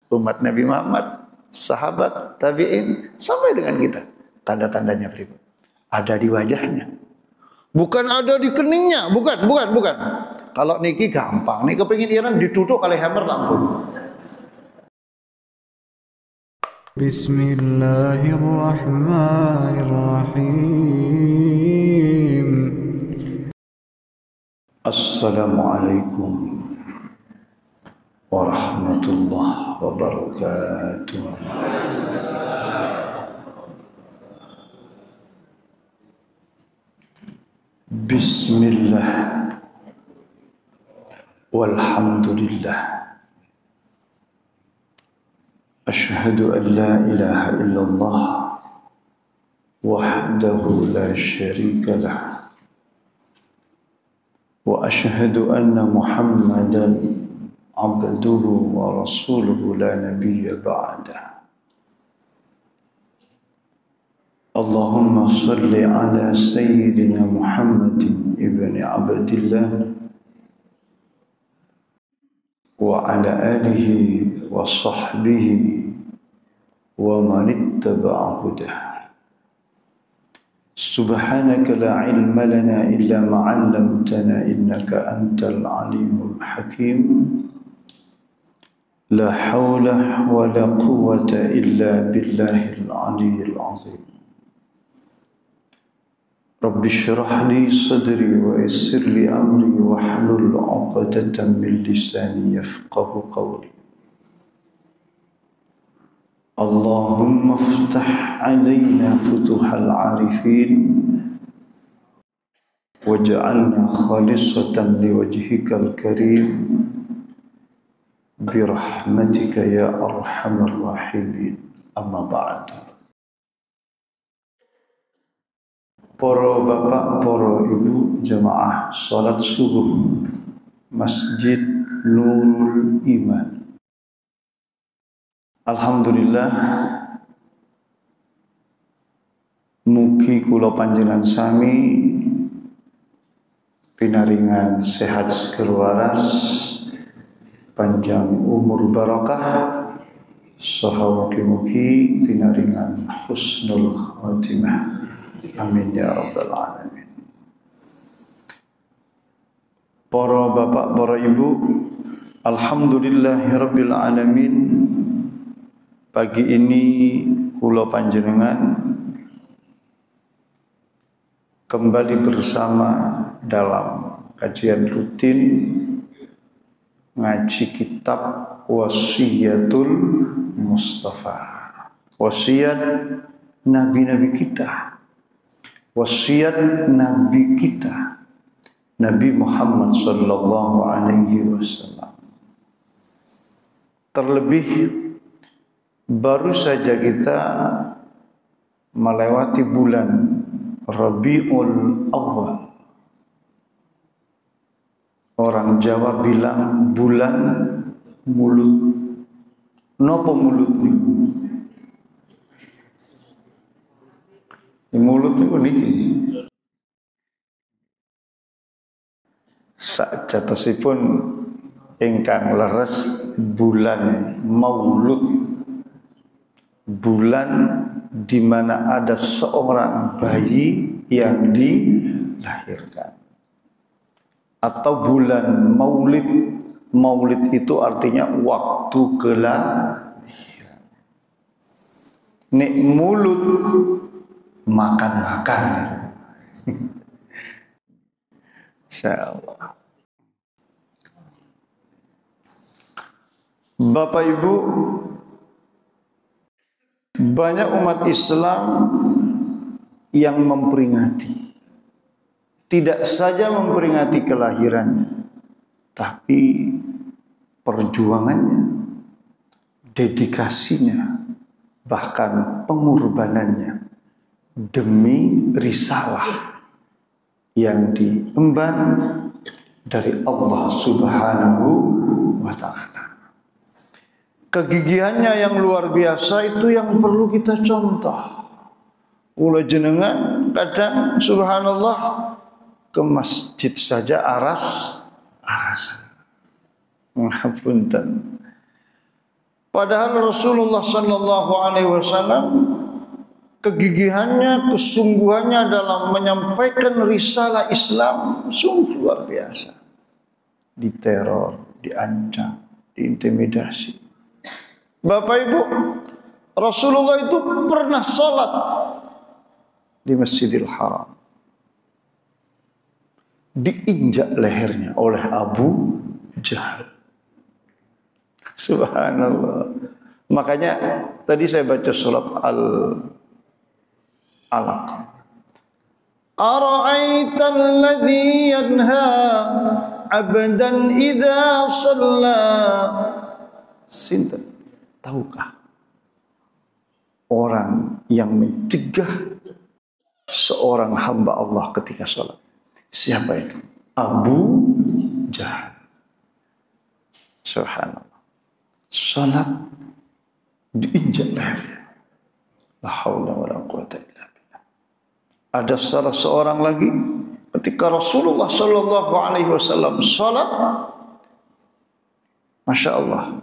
umat Nabi Muhammad, sahabat, tabi'in, sampai dengan kita. Tanda-tandanya berikut. Ada di wajahnya. Bukan ada di keningnya, bukan. Kalau niki gampang, nih kepingin Iran ditutup oleh hammer lampu. Bismillahirrahmanirrahim. Assalamualaikum warahmatullahi wabarakatuh. Bismillah walhamdulillah asyhadu an la ilaha illallah wahdahu la syarika lah wa asyhadu anna Muhammadan abduhu wa rasuluhu la nabiyya ba'dah. Allahumma salli ala sayyidina Muhammadin ibni Abdillah wa ala alihi wa sahbihi wa man ittaba'a hudah. Subhanaka la ilma lana illa ma 'allamtana innaka antal alimul hakim. La hawla wa la quwwata illa billahil aliyyil azim. Rabbi syrah li sadri wa yassir li amri wa hlul 'uqdatam min lisani yafqahu qawli. Allahumma iftah 'alaina futuhal 'arifin waj'alna khalisatan liwajhikal karim birahmatika ya arhamar rahimin. Amma ba'du. Para bapak, para ibu jamaah salat subuh Masjid Nurul Iman. Alhamdulillah, mugi kula panjenengan sami pinaringan sehat seger waras, panjang umur barakah, saha mugi-mugi pinaringan husnul khatimah. Amin ya rabbal alamin. Para bapak, para ibu, alhamdulillahirabbil alamin. Pagi ini kula panjenengan kembali bersama dalam kajian rutin ngaji kitab Wasiyatul Mustafa. Wasiat nabi-nabi kita. Wasiat nabi kita, Nabi Muhammad sallallahu alaihi wasallam. Terlebih baru saja kita melewati bulan Rabiul Awal. Orang Jawa bilang bulan mulut. Napa mulut niku? Mulut niku niki. Sajatosipun ingkang leres bulan Maulud. Bulan di mana ada seorang bayi yang dilahirkan. Atau bulan Maulid. Maulid itu artinya waktu kelahiran. Nek mulut makan-makan. Insyaallah. Bapak Ibu, banyak umat Islam yang memperingati. Tidak saja memperingati kelahirannya, tapi perjuangannya, dedikasinya, bahkan pengorbanannya demi risalah yang diemban dari Allah Subhanahu wa ta'ala. Kegigihannya yang luar biasa itu yang perlu kita contoh. Ula jenengan kadang subhanallah ke masjid saja arasan. Ngapunten. Padahal Rasulullah sallallahu alaihi wasallam kegigihannya, kesungguhannya dalam menyampaikan risalah Islam sungguh luar biasa. Diteror, diancam, diintimidasi. Bapak Ibu, Rasulullah itu pernah sholat di Masjidil Haram. Diinjak lehernya oleh Abu Jahal. Subhanallah. Makanya tadi saya baca surat Al-Alaq. Ara'aita alladhi yanha 'abdan idza shalla. Sinten? Tahukah orang yang mencegah seorang hamba Allah ketika sholat? Siapa itu? Abu Jahal. Subhanallah. Salat diinjak lehernya. La haula wala quwata illa billah. Ada salah seorang lagi ketika Rasulullah sallallahu alaihi wasallam salat, Masya Allah,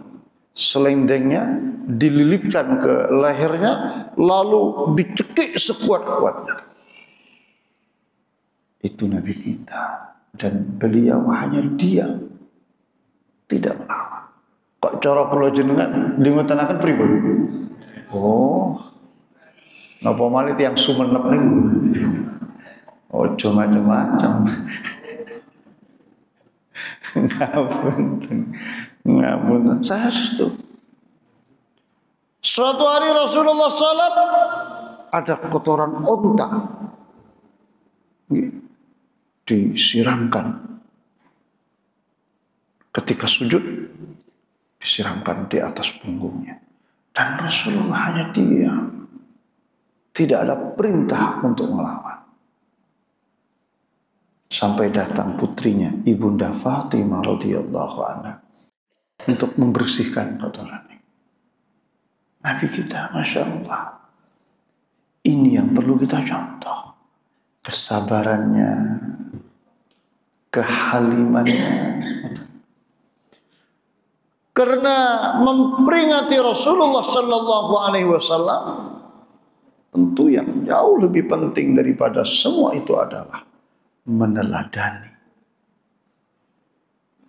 selendengnya dililitkan ke lehernya lalu dicekik sekuat-kuatnya. Itu Nabi kita, dan beliau hanya diam, tidak melawan. Kok cara kula jenengan ngutanaken pripun? Oh, napa malih tiyang Sumenep niku? Ojo macam-macam. Ngapunten. Saestu. Suatu hari Rasulullah salat, ada kotoran onta disiramkan. Ketika sujud disiramkan di atas punggungnya, dan Rasulullah hanya diam, tidak ada perintah untuk melawan. Sampai datang putrinya Ibunda Fatimah radhiyallahu anha untuk membersihkan kotoran ini. Nabi kita, Masya Allah, ini yang perlu kita contoh. Kesabarannya, kehalimannya. Karena memperingati Rasulullah sallallahu alaihi wasallam, tentu yang jauh lebih penting daripada semua itu adalah meneladani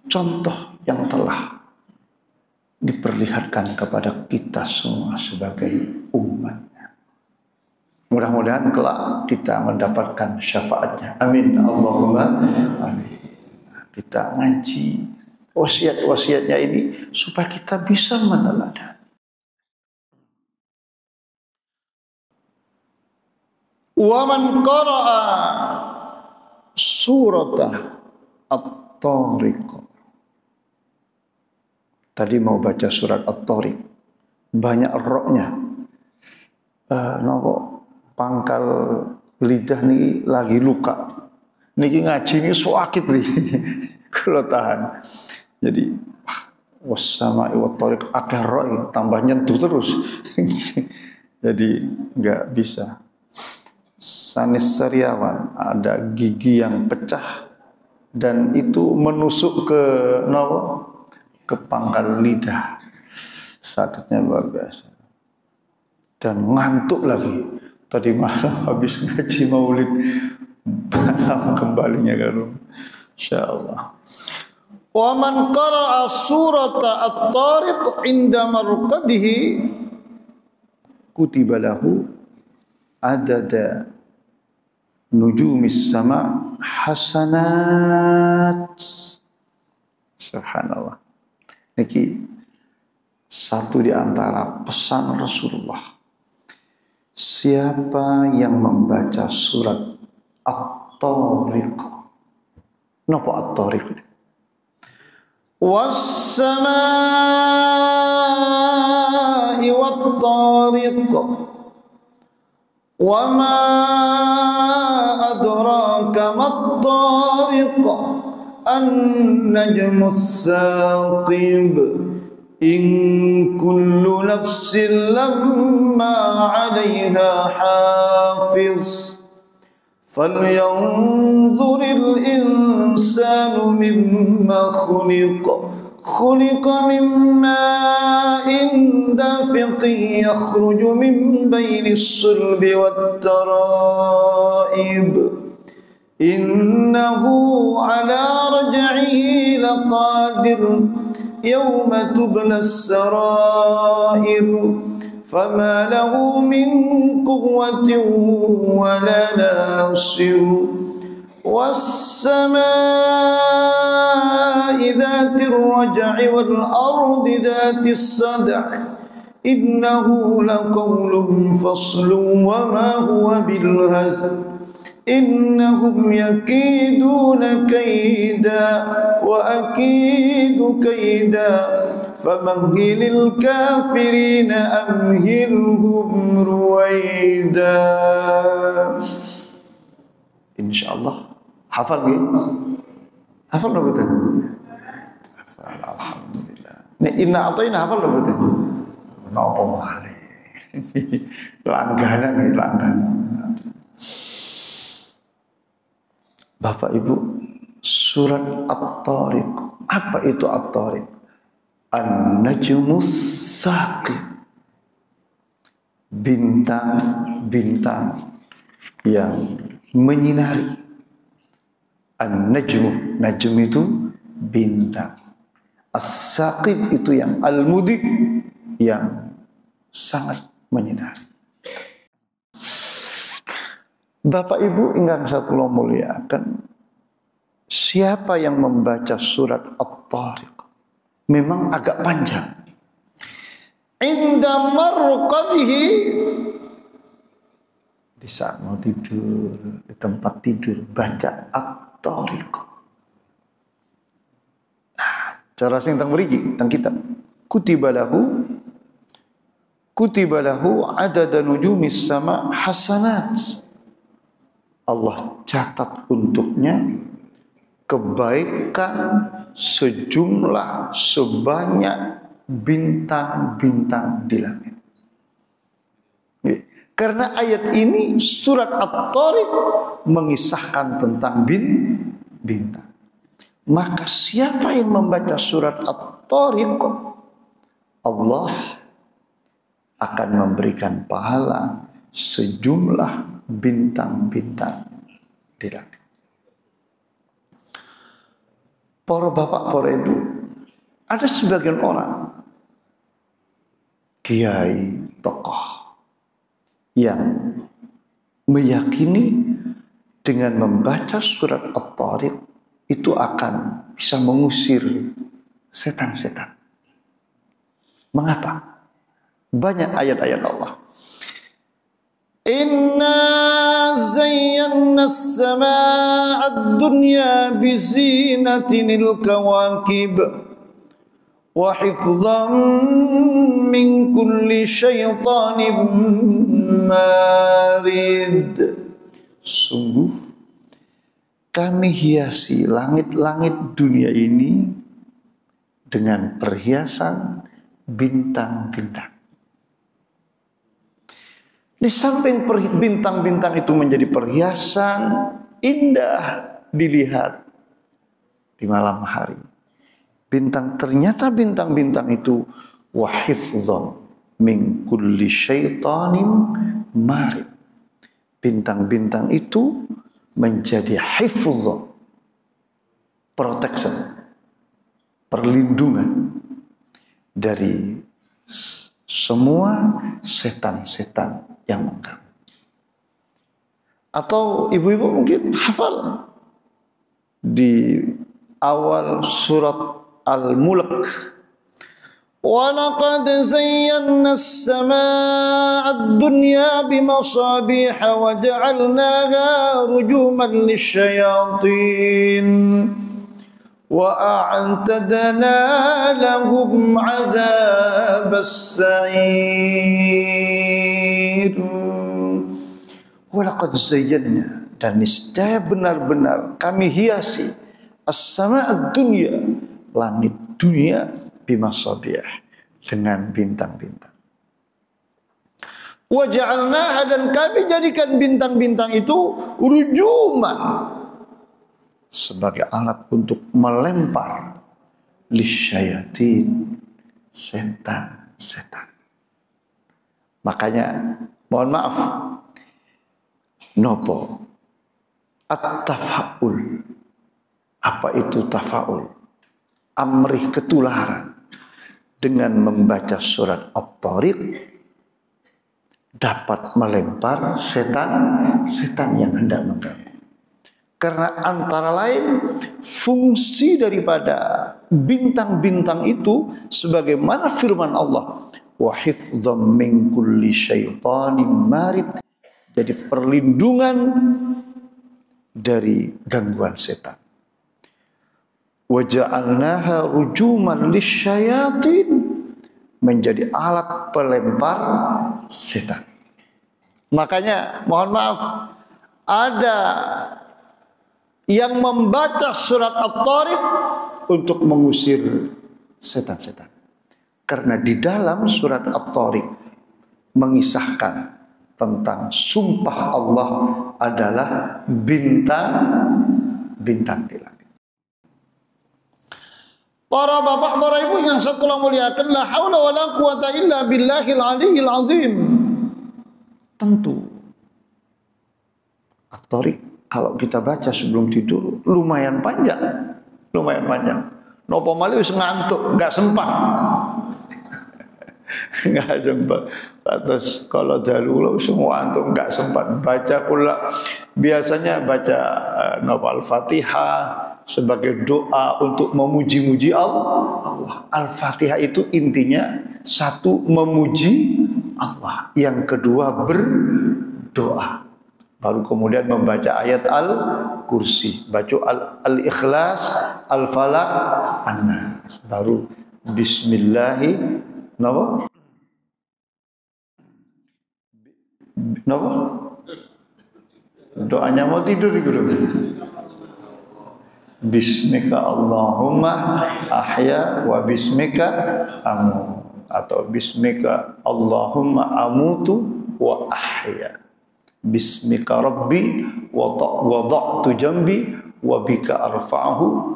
contoh yang telah diperlihatkan kepada kita semua sebagai umatnya. Mudah-mudahan kelak kita mendapatkan syafaatnya. Amin. Allahumma amin. Kita ngaji wasiat-wasiatnya ini supaya kita bisa meneladani. Wa man qara'a surata At-Tariq. Tadi mau baca surat At-Tariq, banyak roknya. Nopo pangkal lidah nih lagi luka. Niki ngaji ini sakit nih. Kalau tahan. Jadi wassama wa tariq akeh rok tambah nyentuh terus. Jadi enggak bisa. Sanis Sariawan ada gigi yang pecah dan itu menusuk ke ke pangkal lidah. Sakitnya luar biasa. Dan ngantuk lagi. Tadi malam habis ngaji maulid, malam kembalinya ke rumah. Insyaallah. Wa man qara'a surata At-Tariq inda marqadihi kutiba lahu adada nujumis sama hasanat. Subhanallah. Niki satu di antara pesan Rasulullah. Siapa yang membaca surat At-Tariq. Napa At-Tariq? Was-samaa'i wat-tariq. Wa ma adraka mat-tariq. An-najmus saqib. In kullu nafsin lamma 'alayha hafiz. فلينظر الإنسان مما خلق khuliqa min ma'in dafiqin yakhruju min bainis sulbi wat tara'ib innahu ala raj'ihi laqadir yawma tublas sarair fama lahu min quwwatin wala nasir was-samaa'i dhatir raj'i wal ardi dhatis sad'i innahu laqawlun faslun wa ma huwa bil hazl innahum yakiduna kaida wa akidu kaida famahhilil kafirina amhilhum ruwaida. Insyaallah hafal nggih? Hafal lho betul? Hafal, alhamdulillah. Nek inna ataina hafal lho betul? Napa malih? Langganan iki langganan. Bapak Ibu, surat At-Tariq. Apa itu At-Tariq? An-Najmus Saqib. Bintang-bintang yang menyinari. An-Najmu, najm itu bintang. As-Saqib itu yang al-mudi, yang sangat menyinari. Bapak Ibu ingkang sakula muliakan, siapa yang membaca surat At-Tariq memang agak panjang. Inda marqadihi, di saat mau tidur, di tempat tidur baca At-Tariq. Nah, cara sing teng mriki teng kitab kutiba lahu adada nujumis sama hasanat. Allah catat untuknya kebaikan sejumlah sebanyak bintang-bintang di langit. Karena ayat ini surat At-Tariq mengisahkan tentang bintang. Maka siapa yang membaca surat At-Tariq, Allah akan memberikan pahala sejumlah bintang-bintang di langit. Para bapak, para ibu, ada sebagian orang, kiai, tokoh, yang meyakini dengan membaca surat At-Tariq itu akan bisa mengusir setan-setan. Mengapa? Banyak ayat-ayat Allah. Inna zayyana as-samaa'a ad-dunya bi zinatil kawakib wa hifdhan min kulli syaitanin marid. Sungguh kami hiasi langit-langit dunia ini dengan perhiasan bintang-bintang. Di samping bintang-bintang itu menjadi perhiasan indah dilihat di malam hari. Ternyata bintang-bintang itu wa hifdzan min kulli syaitanin marid. Bintang-bintang itu menjadi hifdzan, protection, perlindungan dari semua setan-setan yang mengganggu. Atau ibu-ibu mungkin hafal di awal surat Al-Mulk, wa laqad zayyana as-samaa'a ad-dunya bimasabiha wa ja'alnaha rujuman lisyayatin wa a'tadna lahum 'adzabas sa'ir. Wa laqad zayyana, dan niscaya benar-benar kami hiasi as-samaa'a ad-dunya, langit dunia, bimasabih, dengan bintang-bintang. Wa ja'alnaha, dan kami jadikan bintang-bintang itu rujuman, sebagai alat untuk melempar lisyayatin, setan-setan. Makanya mohon maaf, nopo at-tafaul. Apa itu tafaul? Amrih ketularan dengan membaca surat At-Tariq dapat melempar setan yang hendak mengganggu. Karena antara lain fungsi daripada bintang-bintang itu sebagaimana firman Allah, wa hifdzam min kulli syaitanin marid, jadi perlindungan dari gangguan setan. Wa ja'alnaha rujuman lisyayatin, menjadi alat pelempar setan. Makanya mohon maaf, ada yang membaca surat At-Tariq untuk mengusir setan-setan. Karena di dalam surat At-Tariq mengisahkan tentang sumpah Allah adalah bintang-bintang di langit. Para bapak, para ibu yang saya muliakan, la haula wala quwata illa billahil aliyil azim. Tentu At-Tariq kalau kita baca sebelum tidur lumayan panjang, Nopo malih wis ngantuk, nggak sempat. Nggak sempat. Terus kalau dahulu semua antum nggak sempat baca pula. Biasanya baca nopo Al-Fatihah sebagai doa untuk memuji-muji Allah. Al-Fatihah itu intinya satu memuji Allah, yang kedua berdoa. Baru kemudian membaca ayat Al-Kursi, baca Al-Ikhlas, Al-Falaq, An-Nas. Baru Bismillahi, napa? Doanya mau tidur gitu. Bismika Allahumma ahya wa bismika amut, atau Bismika Allahumma amutu wa ahya. Bismika Rabbi wada'tu jambi wa bika arfa'ahu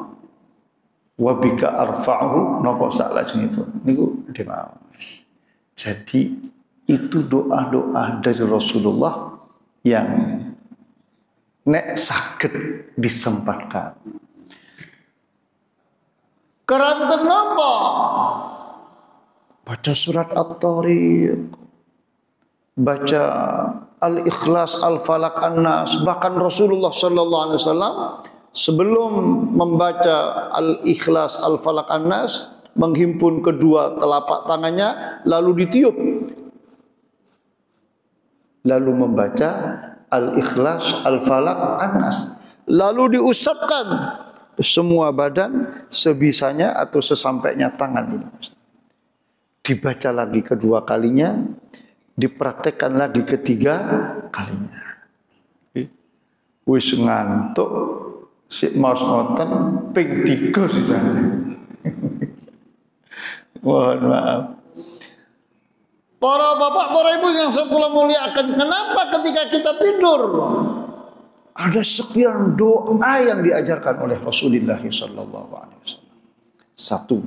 napa salah jenipun niku dimaos. Jadi itu doa-doa dari Rasulullah yang nek saged disempatkan. Keranten napa? Baca surat At-Tariq, baca Al-Ikhlas, Al-Falaq, An-Nas. Bahkan Rasulullah sallallahu alaihi wasallam sebelum membaca Al-Ikhlas, Al-Falaq, An-Nas menghimpun kedua telapak tangannya lalu ditiup. Lalu membaca Al-Ikhlas, Al-Falaq, An-Nas. Lalu diusapkan semua badan sebisanya atau sesampainya tangan ini. Dibaca lagi kedua kalinya, dipraktekkan lagi ketiga kalinya. Wis ngantuk si maos ngoten ping 3 sisane. Mohon maaf. Para bapak, para ibu yang saya muliakan, kenapa ketika kita tidur ada sekian doa yang diajarkan oleh Rasulullah sallallahu alaihi wasallam. Satu,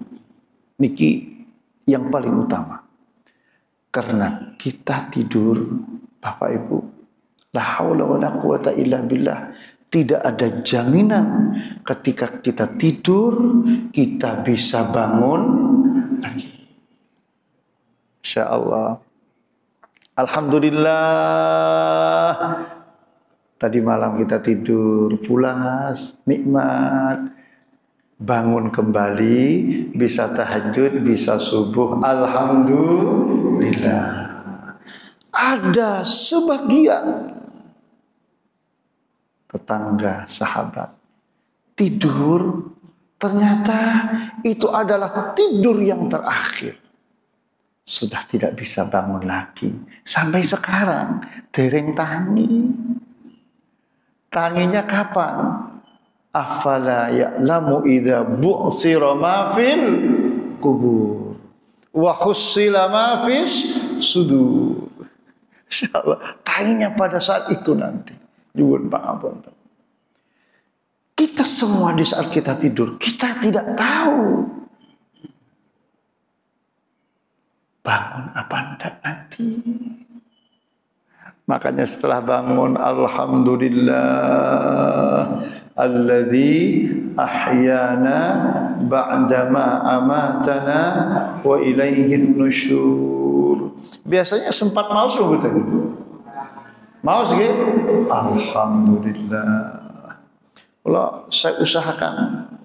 niki yang paling utama. Karena kita tidur, Bapak Ibu, la haula wala quwata illa billah, tidak ada jaminan ketika kita tidur kita bisa bangun lagi. Insyaallah. Alhamdulillah. Tadi malam kita tidur pulas, nikmat. Bangun kembali, bisa tahajud, bisa subuh, alhamdulillah. Ada sebagian tetangga, sahabat tidur, ternyata itu adalah tidur yang terakhir. Sudah tidak bisa bangun lagi. Sampai sekarang dereng tangi. Tanginya kapan? Afala ya'lamu idza bu'sira ma fil kubur wa khussila ma fis sudur. Insyaallah tanya pada saat itu nanti. Nyuwun pangapunten. Kita semua di saat kita tidur, kita tidak tahu bangun apa enggak nanti? Makanya setelah bangun, alhamdulillah alladzi ahyana ba'dama amatana wa ilaihin nusyur. Biasanya sempat maus loh betul. Maus gitu? Alhamdulillah. Kalau saya usahakan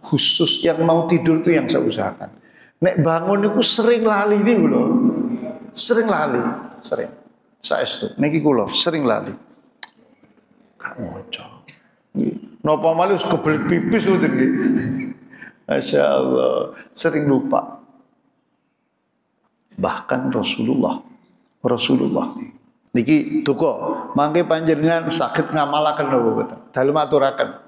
khusus yang mau tidur itu yang saya usahakan. Nek bangun itu sering lali nih loh. Sering lali, sering. Saestu niki kula sering lali. Gak moco. Napa malih kebelet pipis ngoten nggih. Masyaallah, sering lupa. Bahkan Rasulullah niki duka mangke panjenengan saged ngamalaken napa boten? Dalem aturaken.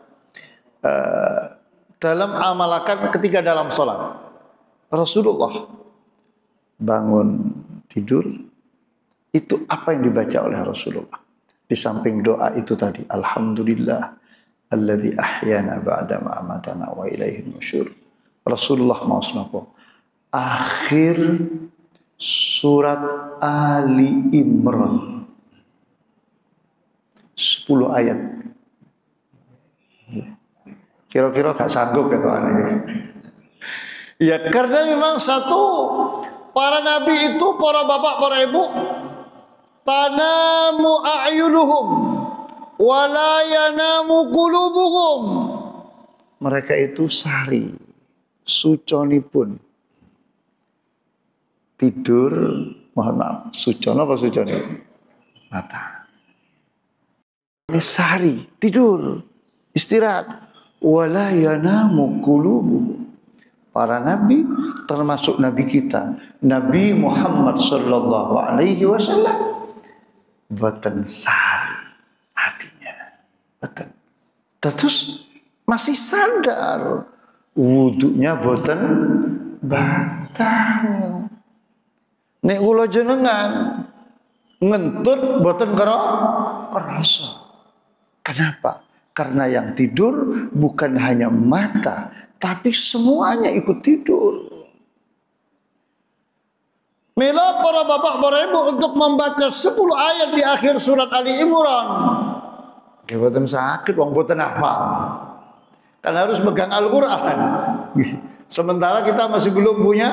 Dalam amalakan ketika dalam salat. Rasulullah bangun tidur itu apa yang dibaca oleh Rasulullah? Di samping doa itu tadi, alhamdulillah alladzi ahyana ba'da ma amatana wa ilaihin nusyur. Rasulullah mau napa? Akhir surat Ali Imran. 10 ayat. Kira-kira gak sanggup ya Tuhan ini. Ya karena memang satu, para nabi itu, para bapak, para ibu, tanamu a'yunuhum wala yanamu qulubuhum. Mereka itu sari suconipun tidur, mohon maaf, sucon apa suconi? Mata. Ini sari tidur istirahat, wala yanamu qulubuhum. Para nabi termasuk nabi kita Nabi Muhammad sallallahu alaihi wasallam boten sari hatinya, boten. Terus masih sadar wudunya boten batal. Nek kula jenengan ngentut boten kerasa. Kenapa? Karena yang tidur bukan hanya mata, tapi semuanya ikut tidur. Mila para bapak, para ibu untuk membaca 10 ayat di akhir surat Ali Imran. Boten sakit, wong boten hafal. Kan harus megang Al-Quran. Sementara kita masih belum punya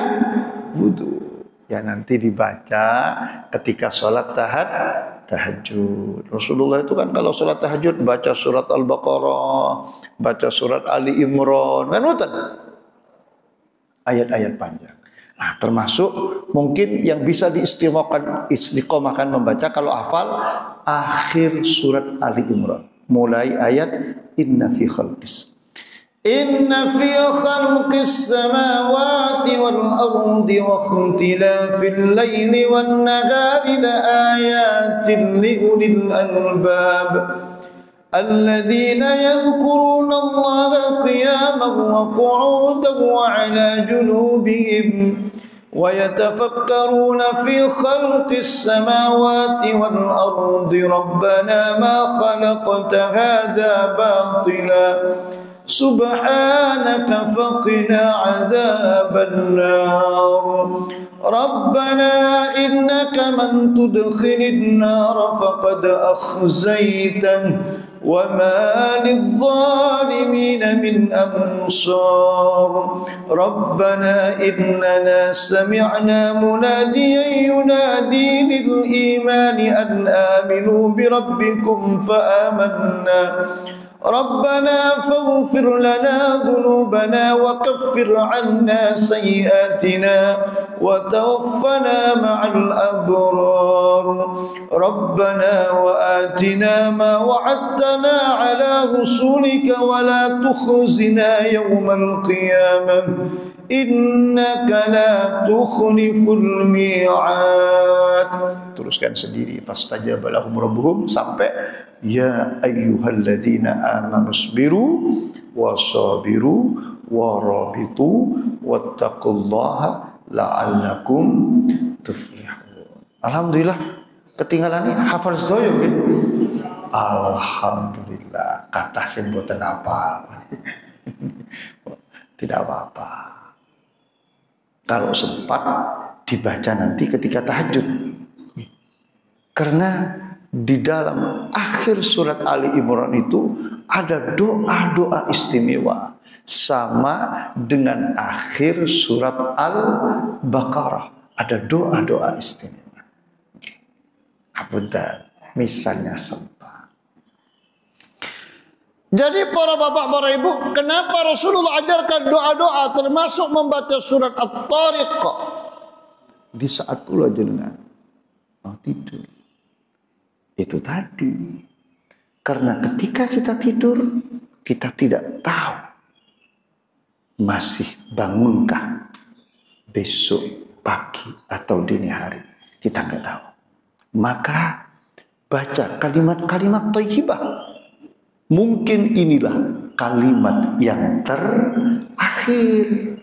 wudu. Ya nanti dibaca ketika sholat tahajud. Rasulullah itu kan kalau sholat tahajud baca surat Al-Baqarah, baca surat Ali Imran, kan betul? Ayat-ayat panjang. Nah, termasuk mungkin yang bisa diistiqomahkan membaca kalau hafal akhir surat Ali Imran, mulai ayat inna fi khalqis samawati wal ardi wa ikhtilafil laili wan nahari la ayatin li ulil albab الذين يذكرون الله قياما وقعودا وعلى جنوبهم ويتفكرون في خلق السماوات والأرض ربنا ما خلقت هذا باطلا سبحانك فقنا عذاب النار ربنا إنك من تدخل النار فقد أخزيته وما للظالمين من أنصار ربنا إننا سمعنا مناديا ينادي للإيمان أن آمنوا بربكم فآمنا ربنا فاغفر لنا ذنوبنا وكفر عنا سيئاتنا وتوفنا مع الأبرار ربنا وآتنا ما وعدتنا على رسولك ولا تخزنا يوم القيامة إنك لا تخلف الميعاد. Teruskan sendiri, fastajaba lahum rabbuhum sampai ya ayyuhalladzina amanu sabiru wasabiru warabitu wattaqullaha la'allakum tuflihun. Alhamdulillah ketinggalan ini hafal sedaya nggih. Alhamdulillah kathah sing mboten hafal. Tidak apa-apa. Kalau sempat dibaca nanti ketika tahajud. Karena di dalam akhir surat Ali Imran itu ada doa-doa istimewa sama dengan akhir surat Al-Baqarah, ada doa-doa istimewa. Apunten, misalnya sempat. Jadi para bapak, para ibu, kenapa Rasulullah ajarkan doa-doa termasuk membaca surat At-Tariq di saat kula jenengan mau tidur? Itu tadi, karena ketika kita tidur kita tidak tahu masih bangunkah besok pagi atau dini hari, kita nggak tahu. Maka baca kalimat-kalimat thayyibah. Mungkin inilah kalimat yang terakhir.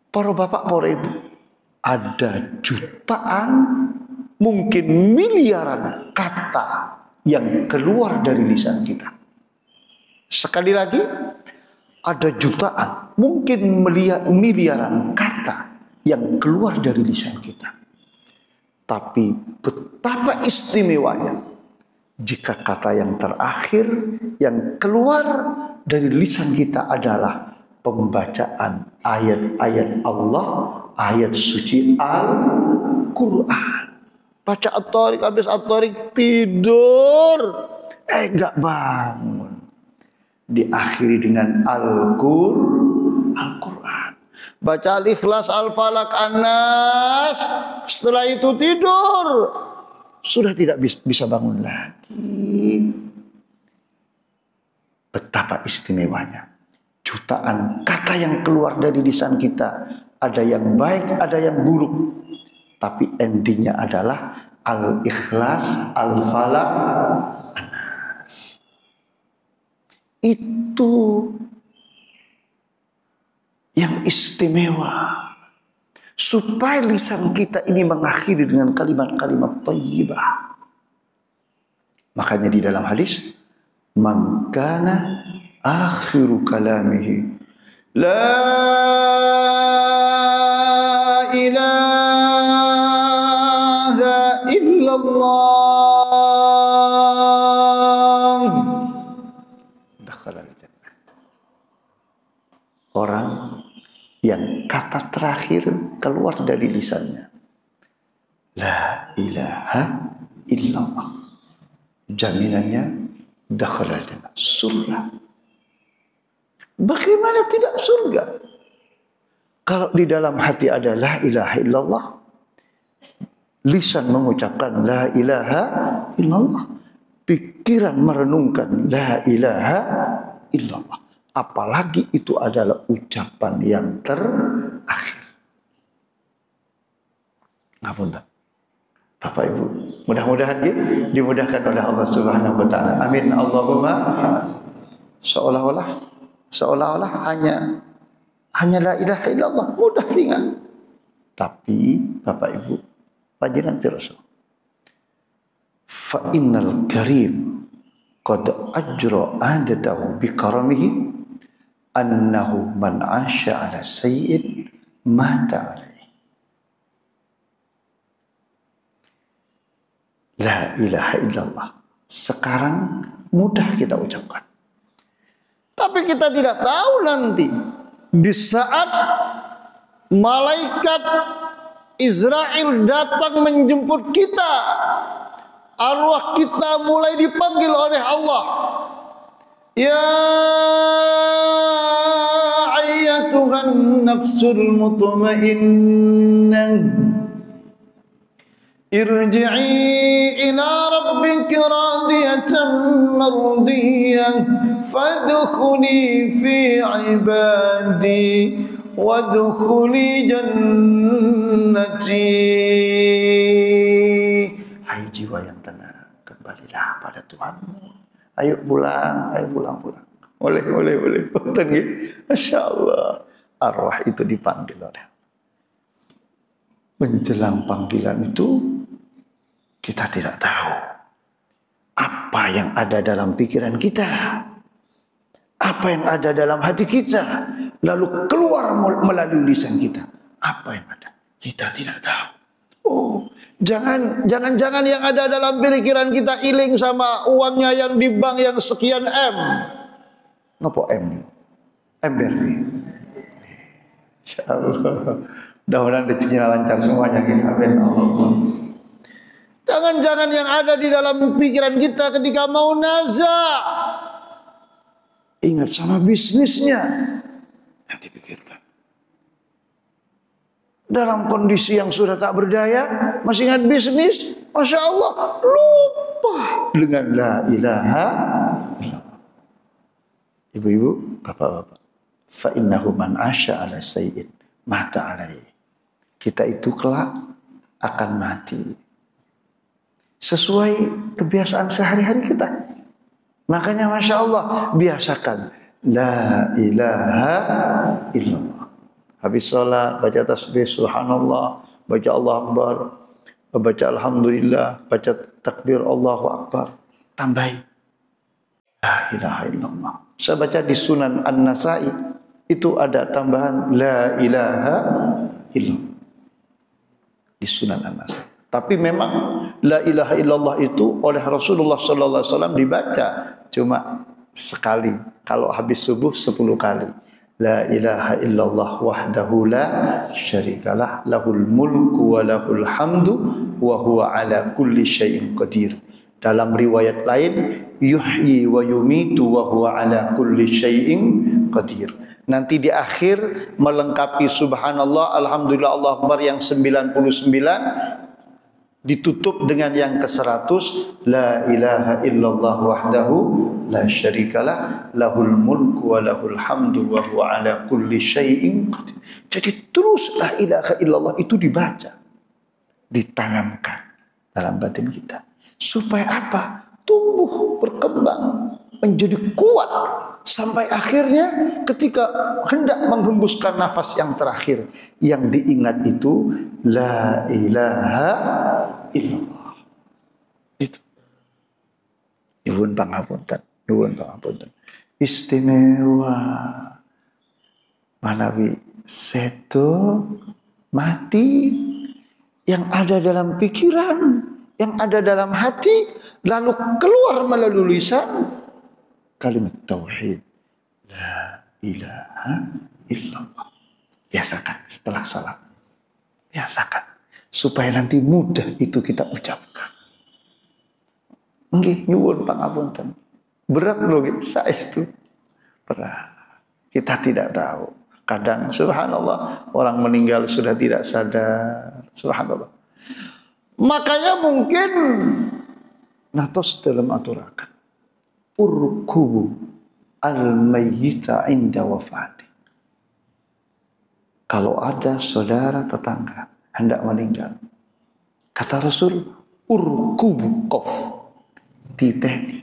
Para bapak, para ibu, ada jutaan, mungkin miliaran kata yang keluar dari lisan kita. Sekali lagi, ada jutaan, mungkin miliaran kata yang keluar dari lisan kita. Tapi betapa istimewanya jika kata yang terakhir yang keluar dari lisan kita adalah pembacaan ayat-ayat Allah, ayat suci Al-Quran. Baca At-Tariq, habis At-Tariq tidur, enggak bangun. Diakhiri dengan Al-Quran. Baca Al-Ikhlas, Al-Falaq, An-Nas, setelah itu tidur, sudah tidak bisa bangun lagi. Betapa istimewanya. Jutaan kata yang keluar dari lisan kita, ada yang baik, ada yang buruk, tapi endingnya adalah Al-Ikhlas, Al-Falaq, An-Nas. Itu yang istimewa, supaya lisan kita ini mengakhiri dengan kalimat-kalimat thayyibah. Makanya di dalam hadis, man kana akhiru kalamihi la ilaha illallah dakhala al-jannah. Orang yang kata terakhir keluar dari lisannya la ilaha illallah, jaminannya dakhala al-jannah, surga. Bagaimana tidak surga kalau di dalam hati ada la ilaha illallah, lisan mengucapkan la ilaha illallah, pikiran merenungkan la ilaha illallah, apalagi itu adalah ucapan yang terakhir. Ngapunten, Bapak Ibu, mudah-mudahan dimudahkan oleh Allah Subhanahu wa taala. Amin Allahumma. Seolah-olah hanya la ilaha illallah, mudah ringan. Tapi Bapak Ibu, panjenengan pirsa, fa innal karim qad ajra adatahu bi karamihi annahu man 'asha 'ala sayyin mata 'alaihi. La ilaha illallah sekarang mudah kita ucapkan, tapi kita tidak tahu nanti di saat malaikat Israel datang menjemput kita, arwah kita mulai dipanggil oleh Allah. Ya ayyatuhan nafsul mutmainnah, irji'i ila rabbiki radiyatan mardiyah, fadkhuli fi ibadi wadkhuli jannati. Hai jiwa yang tenang, kembalilah pada Tuhanmu. Ayo pulang. Boleh. Masya Allah, arwah itu dipanggil oleh Allah. Menjelang panggilan itu, kita tidak tahu apa yang ada dalam pikiran kita, apa yang ada dalam hati kita. lalu keluar melalui lisan kita. Apa yang ada? Kita tidak tahu. Oh, jangan yang ada dalam pikiran kita iling sama uangnya yang di bank yang sekian M. Nopo M? Ember. Insyaallah. Mudah-mudahan rezekinya lancar semuanya. Amin. Allah. Jangan yang ada di dalam pikiran kita ketika mau nazar. Ingat sama bisnisnya yang dipikirkan. Dalam kondisi yang sudah tak berdaya, masih ingat bisnis, Masya Allah, lupa dengan la ilaha illallah. Ibu-ibu, bapak-bapak, fa innahu man asya ala sayyid mata alaihi. Kita itu kelak akan mati sesuai kebiasaan sehari-hari kita. Makanya Masya Allah, biasakan la ilaha illallah. Habis sholat, baca tasbih, subhanallah, baca Allah Akbar, baca Alhamdulillah, baca takbir Allahu Akbar. Tambahi la ilaha illallah. Saya baca di Sunan An-Nasai, itu ada tambahan la ilaha illallah. Di Sunan An-Nasai. Tapi memang la ilaha illallah itu oleh Rasulullah sallallahu alaihi wasallam dibaca cuma sekali. Kalau habis subuh 10 kali. La ilaha illallah wahdahu la syarikalah lahul mulku wa lahul hamdu wa huwa ala kulli syai'in qadir. Dalam riwayat lain, yuhyi wa yumitu wa huwa ala kulli syai'in qadir. Nanti di akhir melengkapi subhanallah, alhamdulillah, Allah Akbar yang 99, ditutup dengan yang ke-100, la ilaha illallah wahdahu la syarikalah lahul mulku wa lahul hamdu wa huwa ala kulli syai'in qadir. Jadi terus la ilaha illallah itu dibaca, ditanamkan dalam batin kita. Supaya apa? Tumbuh, berkembang, menjadi kuat sampai akhirnya ketika hendak menghembuskan nafas yang terakhir, yang diingat itu la ilaha illallah. Itu. Nyuwun pangapunten, nyuwun pangapunten. Istimewa. Manawi seto mati yang ada dalam pikiran, yang ada dalam hati, lalu keluar melalui lisan kalimat tauhid la ilaha illallah. Biasakan setelah salat, biasakan supaya nanti mudah itu kita ucapkan. Nggih nyuwun pangapunten. Berat loh saestu. Berat. Kita tidak tahu. Kadang subhanallah orang meninggal sudah tidak sadar. Subhanallah. Makanya mungkin natos dalam aturakan urkubu al-mayyita inda wafati. Kalau ada saudara tetangga hendak meninggal, kata Rasul, urkubu qaf, titeni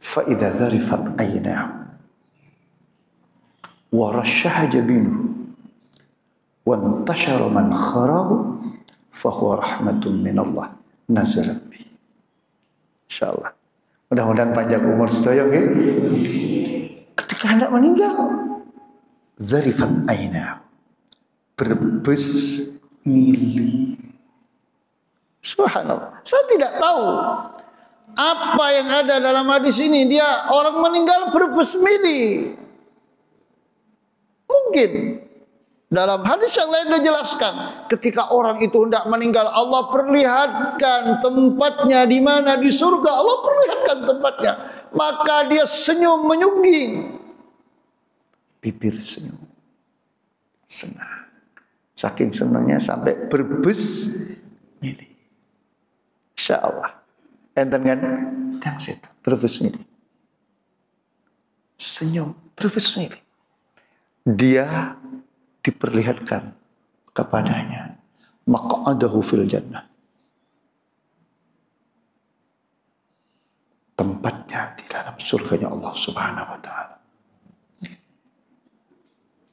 fa idza zarifat aynahu wa rashaha jabinuhu wa intashara man kharahu fa huwa rahmatun min Allah nazalat bi. Insyaallah. Mudah-mudahan panjang umur sedaya nggih. Ketika hendak meninggal, zarifat aina, berbes mili. Subhanallah. Saya tidak tahu apa yang ada dalam hadis ini. Dia orang meninggal berbes mili. Mungkin dalam hadis yang lain dijelaskan, ketika orang itu hendak meninggal, Allah perlihatkan tempatnya di mana di surga. Allah perlihatkan tempatnya, maka dia senyum menyungging, bibir senyum, senang, saking senangnya sampai berbes mili. Insya Allah, enten kan yang situ berbes mili, senyum berbes mili. Dia diperlihatkan kepadanya maq'adahu fil jannah, tempatnya di dalam surganya Allah Subhanahu wa taala.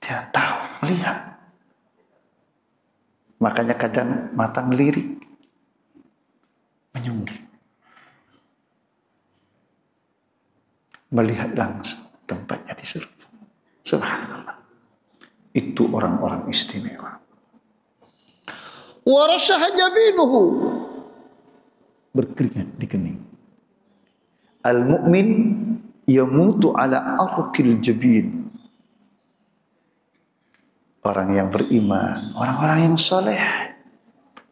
Dia tahu, melihat. Makanya kadang mata ngelirik, menyungging. melihat langsung tempatnya di surga. Subhanallah. Itu orang-orang istimewa. Warasyaha jabinuhu, berkeringat di kening. Al-mu'min yamutu ala arqil jabin. Orang yang beriman, orang-orang yang soleh,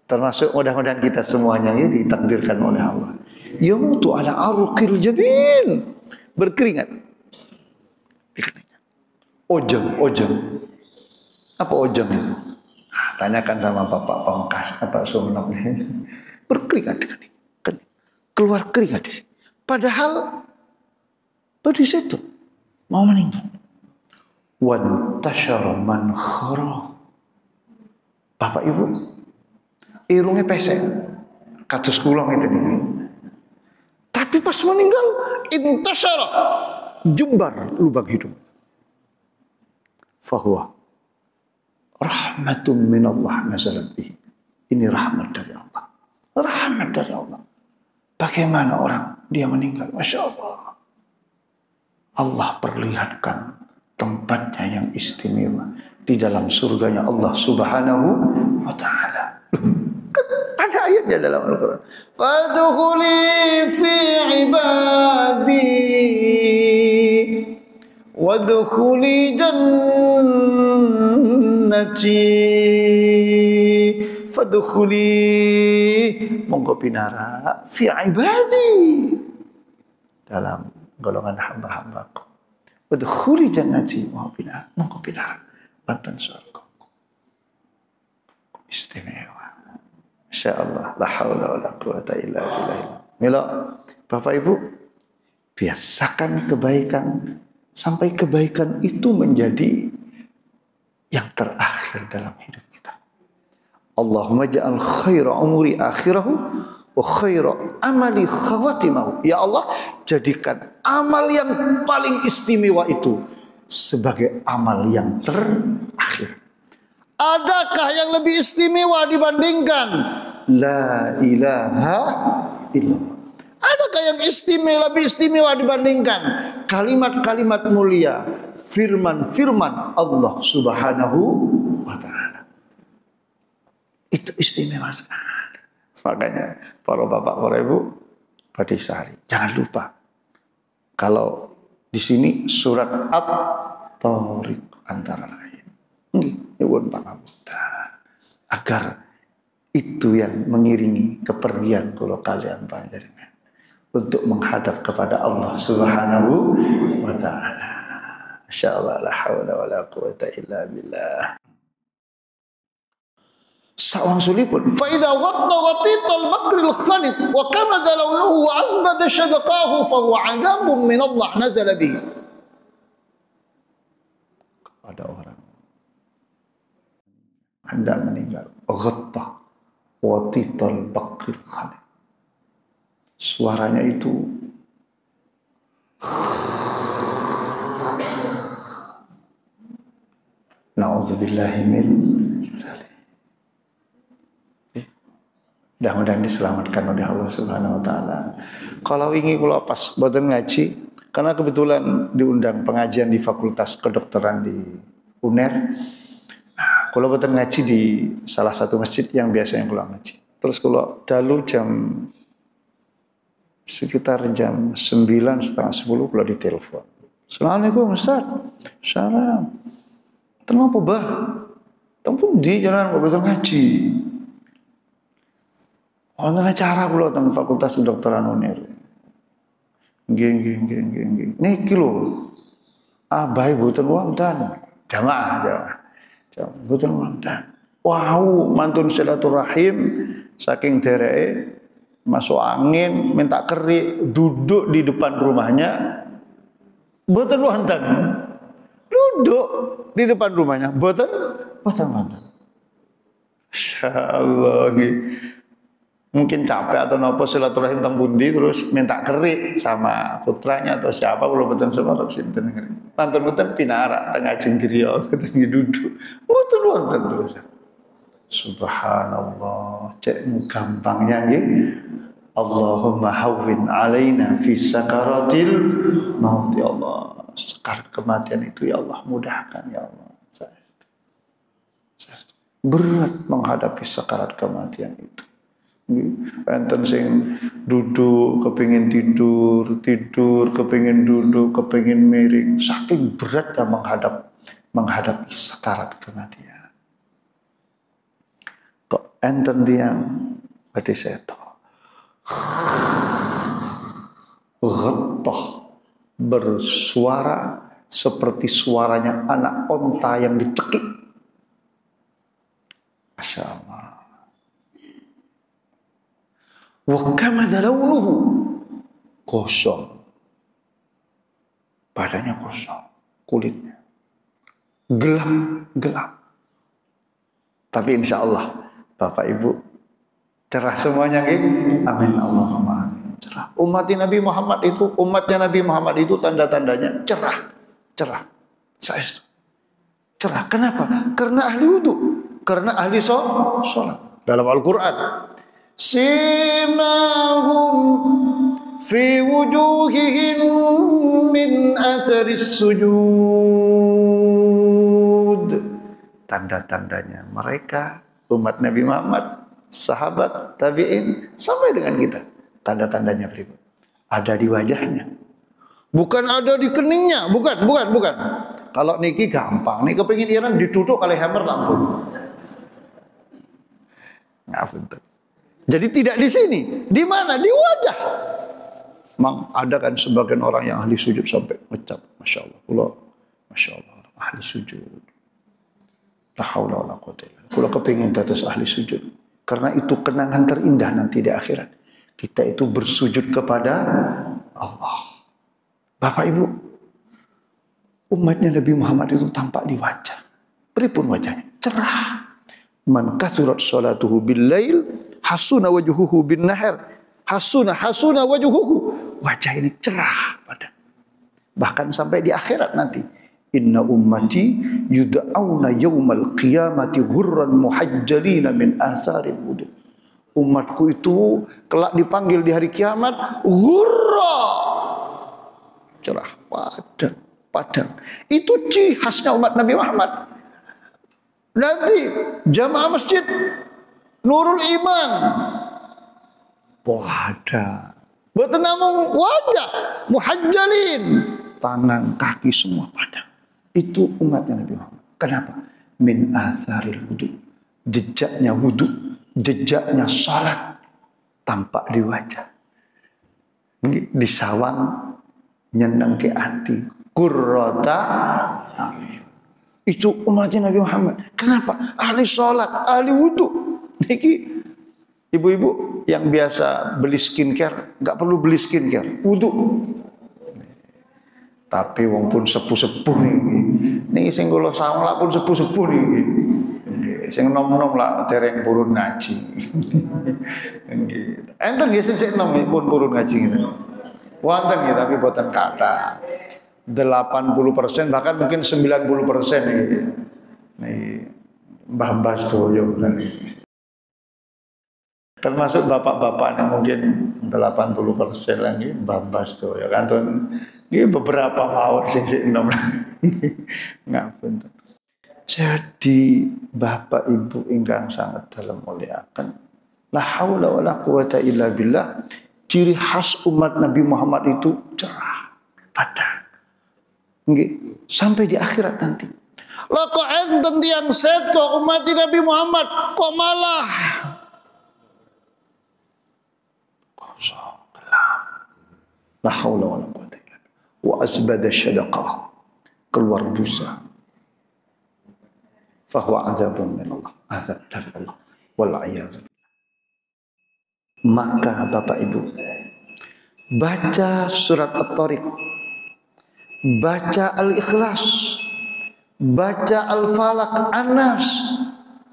termasuk mudah-mudahan kita semuanya ini ditakdirkan oleh Allah. Yamutu ala arqil jabin, berkeringat. Ojong. Apa ojong itu? Tanyakan sama Bapak Pamungkas, Bapak Sumenep. Berkeringat di kening. Keluar keringat di sini. Padahal di situ mau meninggal. Wantashara man khara. Bapak Ibu, irungnya pesek, kados kulong itu nih. Tapi pas meninggal, intashara, jembar lubang hidung. Fahuwa rahmatun minallah nazalat bihi. Ini rahmat dari Allah. Rahmat dari Allah. Bagaimana orang dia meninggal? Masya Allah. Allah perlihatkan tempatnya yang istimewa di dalam surganya Allah Subhanahu wa ta'ala. Kan ada ayatnya dalam Al-Quran. Fadkhuli fi ibadi wadkhuli jannati. Fadkhuli, monggo pinara fi ibadi, dalam golongan hamba-hambaku. Wadkhuli jannati, monggo pinara wonten surga. Istimewa. Masyaallah, la haula wala quwata illa billah. Mila Bapak Ibu, biasakan kebaikan sampai kebaikan itu menjadi yang terakhir dalam hidup kita. Allahumma ja'al khaira umuri akhirahu wa khaira amali khawatimahu. Ya Allah, jadikan amal yang paling istimewa itu sebagai amal yang terakhir. Adakah yang lebih istimewa dibandingkan la ilaha illallah? Adakah yang lebih istimewa dibandingkan kalimat-kalimat mulia, firman-firman Allah Subhanahu wa ta'ala? Itu istimewa sekali. Makanya para bapak, para ibu, Patisari, jangan lupa kalau di sini surat At-Tariq antara lain. Nyuwun pangapunten agar itu yang mengiringi kepergian kula kalian panjenengan untuk menghadap kepada Allah Subhanahu wa ta'ala. Insyaallah la haula wala quwata illa billah. Sawangsulipun fa idza watta watital bakril khalid wa kamada launuhu wa azbada shadaqahu fa huwa adzabun min Allah nazala bihi. Ada orang hendak meninggal, ghatta watital bakril khalid, suaranya itu na'udzubillahi min dzalik. Mudah-mudahan diselamatkan oleh Allah Subhanahu wa ta'ala. Kalau ingin kula pas boten ngaji, karena kebetulan diundang pengajian di Fakultas Kedokteran di UNER. Nah, kula boten ngaji di salah satu masjid yang biasanya kula ngaji. Terus kula dalu sekitar jam 9, setengah 10 kula ditelepon. Assalamualaikum Ustaz. Salam. Kenapa bah? Tampun di jalan kok boten ngaji. Wonten acara kula teng Fakultas Kedokteran UNER. Nggih. Niki lho. Abahe boten wonten. Jamaah. Boten wonten. Wow, mantun silaturahim saking dereke masuk angin, minta kerik, duduk di depan rumahnya. Boten wonten. Duduk di depan rumahnya. Boten wonten. Insyaallah nggih. Mungkin capek atau nopo silaturahim teng pundi terus minta kerik sama putranya atau siapa kalau boten semarep sinten ngene. Pantun-pantun pinara teng ajeng griya keteng duduk. Boten wonten terus. Subhanallah, cek gampangnya nggih Allahumma hawwin alaina fi sakaratil maut. Ya Allah, sekarat kematian itu ya Allah mudahkan ya Allah. Saya berat menghadapi sekarat kematian itu. Enten sing duduk kepingin tidur, tidur kepingin duduk, kepingin miring, saking beratnya menghadapi sekarat kematian. Kok enten tiang berarti seto ghatah, bersuara seperti suaranya anak onta yang dicekik. Masya Allah. Wa kamada launuhu, kosong, badannya kosong, kulitnya gelap. Tapi insya Allah Bapak Ibu cerah semuanya, gitu. Amin Allahumma amin. Cerah. Umatnya Nabi Muhammad itu tanda-tandanya cerah. Saya itu cerah. Kenapa? Karena ahli wudu, karena ahli sholat. Dalam Al-Quran, simahum fi wujuhihim min atharis sujud. Tanda-tandanya mereka umat Nabi Muhammad, sahabat, tabi'in, sampai dengan kita. Tanda-tandanya berikut. Ada di wajahnya. Bukan ada di keningnya. Bukan. Kalau niki gampang. Nih kepingin Iran ditutup oleh hammer lampu. Ngapunten. Jadi tidak di sini. Di mana? Di wajah. Mang ada kan sebagian orang yang ahli sujud sampai ngecap. Masya Allah. Masya Allah. Ahli sujud. La haula wala quwwata illa billah. Kalau kepingin dados ahli sujud. Karena itu kenangan terindah nanti di akhirat. Kita itu bersujud kepada Allah. Bapak Ibu, umatnya Nabi Muhammad itu tampak di wajah. Pripun wajahnya? Cerah. Man kasurat salatuhu bil lail, hasuna wajuhuhu bin nahar. Hasuna wajuhuhu. Wajah ini cerah pada. Bahkan sampai di akhirat nanti. Inna ummati yud'auna yawmal qiyamati ghurran muhajjalina min asaril wudu. Umatku itu kelak dipanggil di hari kiamat ghurra, cerah, padang. Itu ciri khasnya umat Nabi Muhammad. Nanti jamaah masjid Nurul Iman pada bertenamung wajah muhajjalin, tangan kaki semua padang. Itu umatnya Nabi Muhammad. Kenapa? Min asaril wudu, jejaknya wudu, jejaknya salat tampak di wajah. Di sawang nyeneng ke hati, qurrata a'yun. Itu umatnya Nabi Muhammad. Kenapa? Ahli salat, ahli wudu. Niki ibu-ibu yang biasa beli skincare, nggak perlu beli skincare, wudu. Tapi wong pun sepuh-sepuh nih sing kula sawang lah pun sepuh-sepuh nih. Sing nom-nom lah dereng purun ngaji. Nggih. Enten nggih sing nom pun purun ngaji gitu. Wonten nggih tapi boten kathah. 80% bahkan mungkin 90% nih. Nih mbah-mbah sedoyo nih. Termasuk bapak-bapak yang mungkin 80% lagi mbah-mbah sedoyo kantun nggih beberapa mawon sing nom. Ngapunten. Jadi Bapak Ibu ingkang sangat dalam muliakan, la haula wala quwata illa billah, ciri khas umat Nabi Muhammad itu cerah, padang. Nggih, sampai di akhirat nanti. Lah kok enten tiyang seto umat Nabi Muhammad kok malah kosong gelap. La haula wala quwata illa billah. Wa asbada syadaqah, keluar busa. Fahuwa azabun min Allah, azab dari Allah. Wal'iyadzu. Maka Bapak Ibu, baca surat At-Tariq, baca Al-Ikhlas, baca Al-Falaq, An-Nas,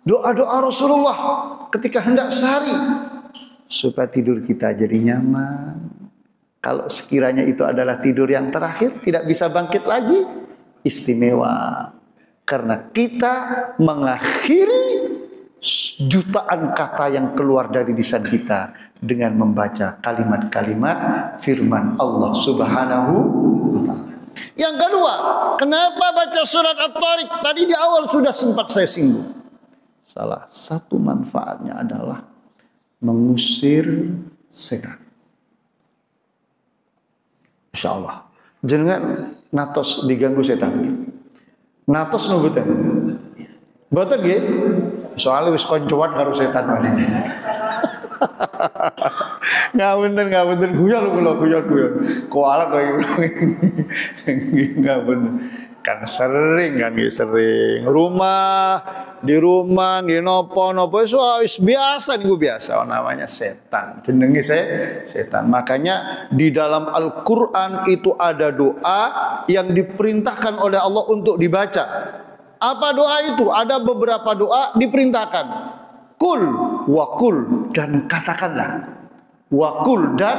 doa-doa Rasulullah ketika hendak sehari, supaya tidur kita jadi nyaman. Kalau sekiranya itu adalah tidur yang terakhir, tidak bisa bangkit lagi, istimewa. Karena kita mengakhiri jutaan kata yang keluar dari lisan kita dengan membaca kalimat-kalimat firman Allah Subhanahu wa taala. Yang kedua, kenapa baca surat At-Tariq? Tadi di awal sudah sempat saya singgung. Salah satu manfaatnya adalah mengusir setan. Insya Allah. Jangan natos diganggu setan. Natos nubutan. Betul nggih? Soalnya wis koncoan karo setan wae. Ngapunten guyon kualat kowe. Ngapunten. Kan sering sering di rumah nggih napa-napa wis biasa niku biasa namanya setan. Jenenge setan. Makanya di dalam Al-Qur'an itu ada doa yang diperintahkan oleh Allah untuk dibaca. Apa doa itu? Ada beberapa doa diperintahkan. Kul wa kul dan katakanlah. Wa kul dan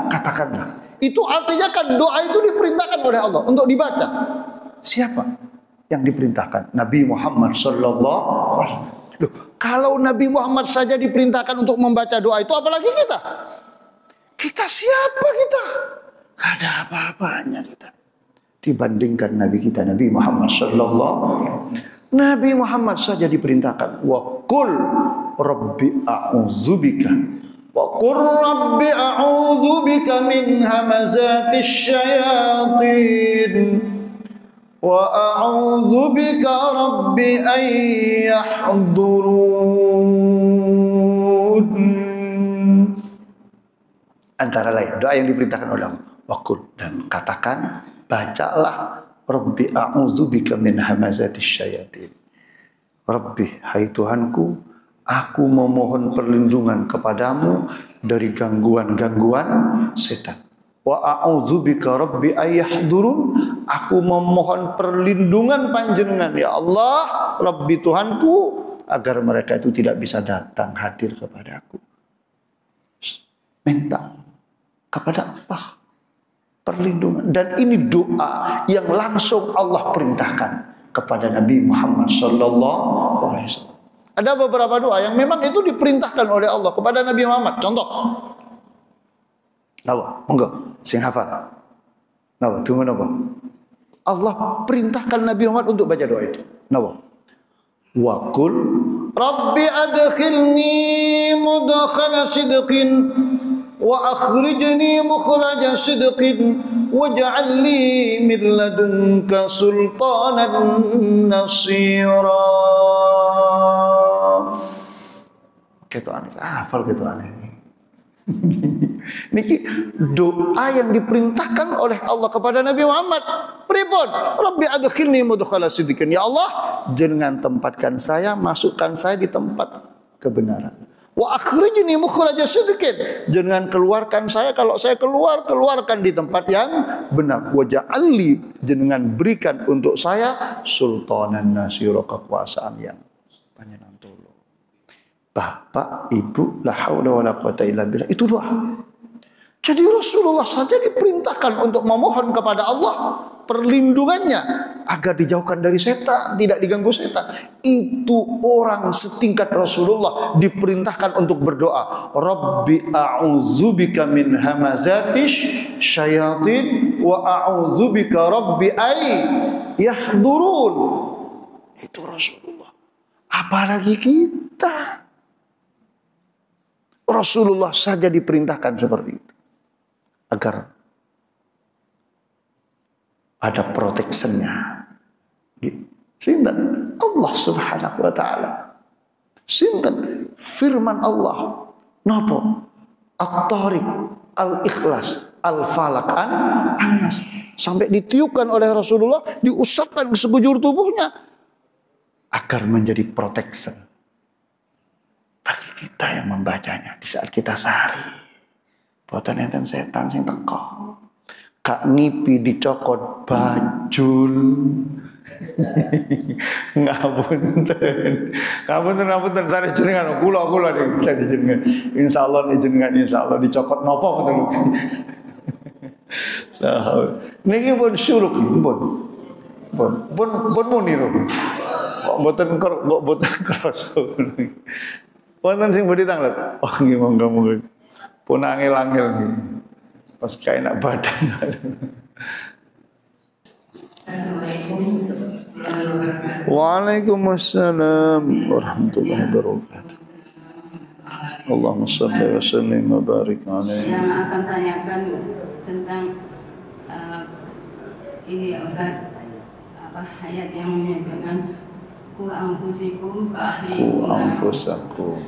katakanlah. Itu artinya kan doa itu diperintahkan oleh Allah untuk dibaca. Siapa yang diperintahkan? Nabi Muhammad sallallahu alaihi wasallam. Loh, kalau Nabi Muhammad saja diperintahkan untuk membaca doa itu, apalagi kita? Kita siapa kita? Gak ada apa-apanya kita dibandingkan Nabi kita Nabi Muhammad sallallahu alaihi wasallam. Nabi Muhammad saja diperintahkan wa qul rabbi a'udzubika wa qur rabbi a'udzubika min hamazatis syayatin wa a'udzubika rabbi an yahdurun. Antara lain doa yang diperintahkan oleh Allah. Wa qul dan katakan, bacalah Rabbi a'udzubika min hamazatis syayatin. Rabbi, hai Tuhanku, aku memohon perlindungan kepadamu dari gangguan-gangguan setan. Wa a'udzubika rabbi ayahdurun, aku memohon perlindungan panjenengan ya Allah, Rabbi Tuhanku, agar mereka itu tidak bisa datang hadir kepada aku. Minta kepada Allah perlindungan, dan ini doa yang langsung Allah perintahkan kepada Nabi Muhammad sallallahu alaihi wasallam. Ada beberapa doa yang memang itu diperintahkan oleh Allah kepada Nabi Muhammad. Contoh, nawa, monggo, sing hafal. Nawa, tunggu nawa. Allah perintahkan Nabi Muhammad untuk baca doa itu. Nawa. Wa qul rabbi adkhilni mudkhala sidqin wa akhrijni mukhraja sidqin waj'al li min ladunka sultanan nasira. Gitu aneh, hafal gitu aneh. Niki doa yang diperintahkan oleh Allah kepada Nabi Muhammad. Pripun? Rabbi adkhilni mudkhala sidqin. Ya Allah, jangan tempatkan saya, masukkan saya di tempat kebenaran. Wa akhrijni mukhraja sidqin. Jangan keluarkan saya, kalau saya keluarkan di tempat yang benar. Wa ja'alli, jangan berikan untuk saya sultanan nasira, kekuasaan yang panjenengan tolong. Bapak, Ibu, la haula wala quwata illa billah. Itu doa. Jadi Rasulullah saja diperintahkan untuk memohon kepada Allah perlindungannya agar dijauhkan dari setan, tidak diganggu setan. Itu orang setingkat Rasulullah diperintahkan untuk berdoa, Rabbi a'udzubika min hamazatis syayatin wa a'udzubika rabbi ay yahdurun. Itu Rasulullah. Apalagi kita. Rasulullah saja diperintahkan seperti itu agar ada protectionnya. Sinten? Allah subhanahu wa ta'ala. Sinten? Firman Allah. Napa? At-Tariq, Al-Ikhlas, Al-Falaq, An-Nas. Sampai ditiupkan oleh Rasulullah, diusapkan ke sekujur tubuhnya agar menjadi protection bagi kita yang membacanya di saat kita sehari. Boten enten setan sing teko. Kak ngipi dicokot bajul. Ngapunten sare jenengan kula ning jenengan. Insyaallah dicokot napa ngoten lho. Niki pun syuruk pun muni lho. mboten krasa. Wonten sing budi tanglet. Oh nggih monggo. Pun angel-angel nggih. Pas kaenak badan. Waalaikumsalam warahmatullahi wabarakatuh. Allahumma shalli wa sallim wa barik alaihi. Yang akan tanyakan tentang ini ya Ustaz, ayat yang menyebutkan ku anfusikum fa ahlikum. Ku anfusakum.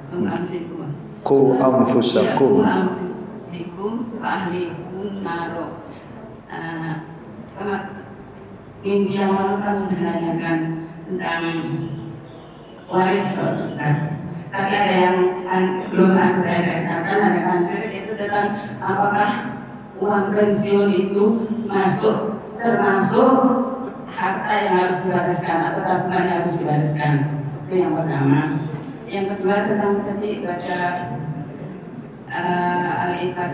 Ku anfusikum. Ku anfusakum. Ku anfusikum fa ahlikum naro. Minggu yang lalu kan menanyakan tentang waris kan. Tapi ada yang belum saya katakan, ada kanker itu tentang apakah uang pensiun itu termasuk harta yang harus diwariskan atau tabungan yang harus diwariskan. Itu yang pertama. Yang kedua tentang tadi baca Al-Ikhlas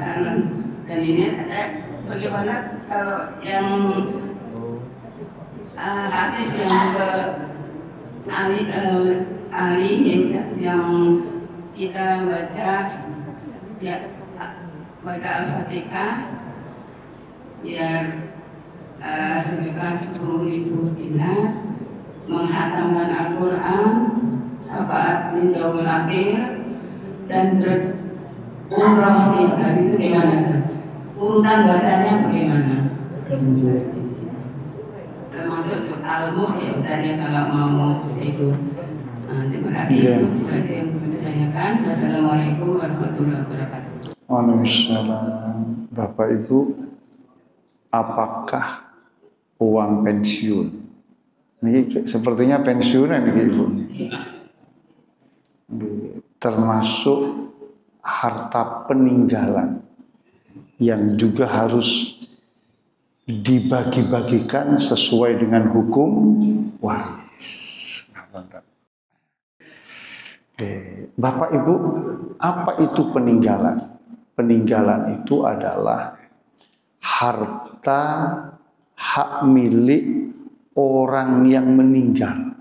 dan ini ada bagaimana kalau yang hadis yang ahli yang kita baca ya baca Al-Fatihah ya sedekah 10.000 dinar, menghatamkan Al-Quran, syafaat di yaumil akhir, dan berumrah setiap hari. Itu gimana? Urutan bacanya bagaimana? Termasuk al-muh ya Ustaz ya kalau mau itu. Terima kasih itu sebagai yang ditanyakan. Wassalamualaikum warahmatullahi wabarakatuh. Waalaikumsalam. Bapak Ibu, apakah uang pensiun? Ini sepertinya pensiunan nih Ibu. Termasuk harta peninggalan yang juga harus dibagi-bagikan sesuai dengan hukum waris. Bapak Ibu, apa itu peninggalan? Peninggalan itu adalah harta hak milik orang yang meninggal.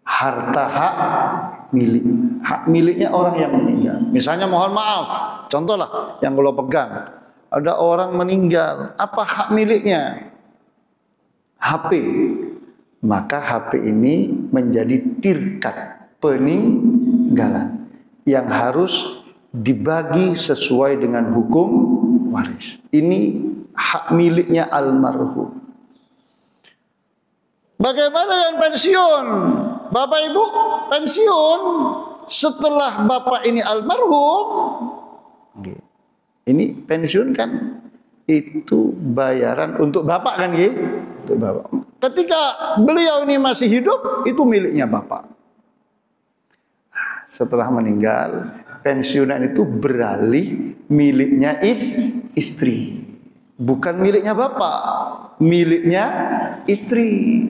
Harta hak miliknya orang yang meninggal. Misalnya mohon maaf, contohlah yang kalau pegang, ada orang meninggal, apa hak miliknya? HP. Maka HP ini menjadi tirkat peninggalan yang harus dibagi sesuai dengan hukum waris. Ini hak miliknya almarhum. Bagaimana yang pensiun? Bapak Ibu, pensiun setelah bapak ini almarhum. Ini pensiun kan itu bayaran untuk bapak kan gitu? Untuk bapak. Ketika beliau ini masih hidup, itu miliknya bapak. Setelah meninggal, pensiunan itu beralih miliknya istri. Bukan miliknya bapak, miliknya istri.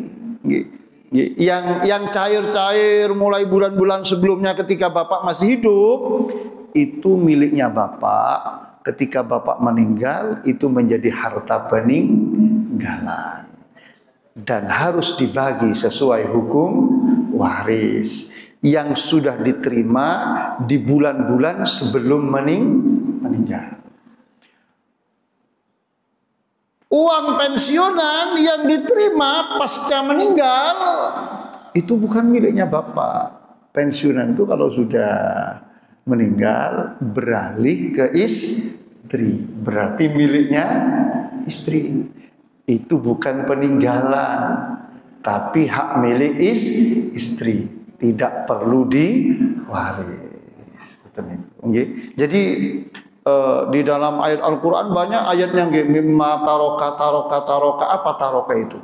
Yang cair-cair mulai bulan-bulan sebelumnya ketika bapak masih hidup, itu miliknya bapak. Ketika bapak meninggal, itu menjadi harta peninggalan. Dan harus dibagi sesuai hukum waris yang sudah diterima di bulan-bulan sebelum meninggal. Uang pensiunan yang diterima pasca meninggal itu bukan miliknya bapak. Pensiunan itu kalau sudah meninggal beralih ke istri, berarti miliknya istri. Itu bukan peninggalan, tapi hak milik istri, tidak perlu diwaris. Jadi di dalam ayat Al-Quran banyak ayat yang mimma taroka apa taroka itu?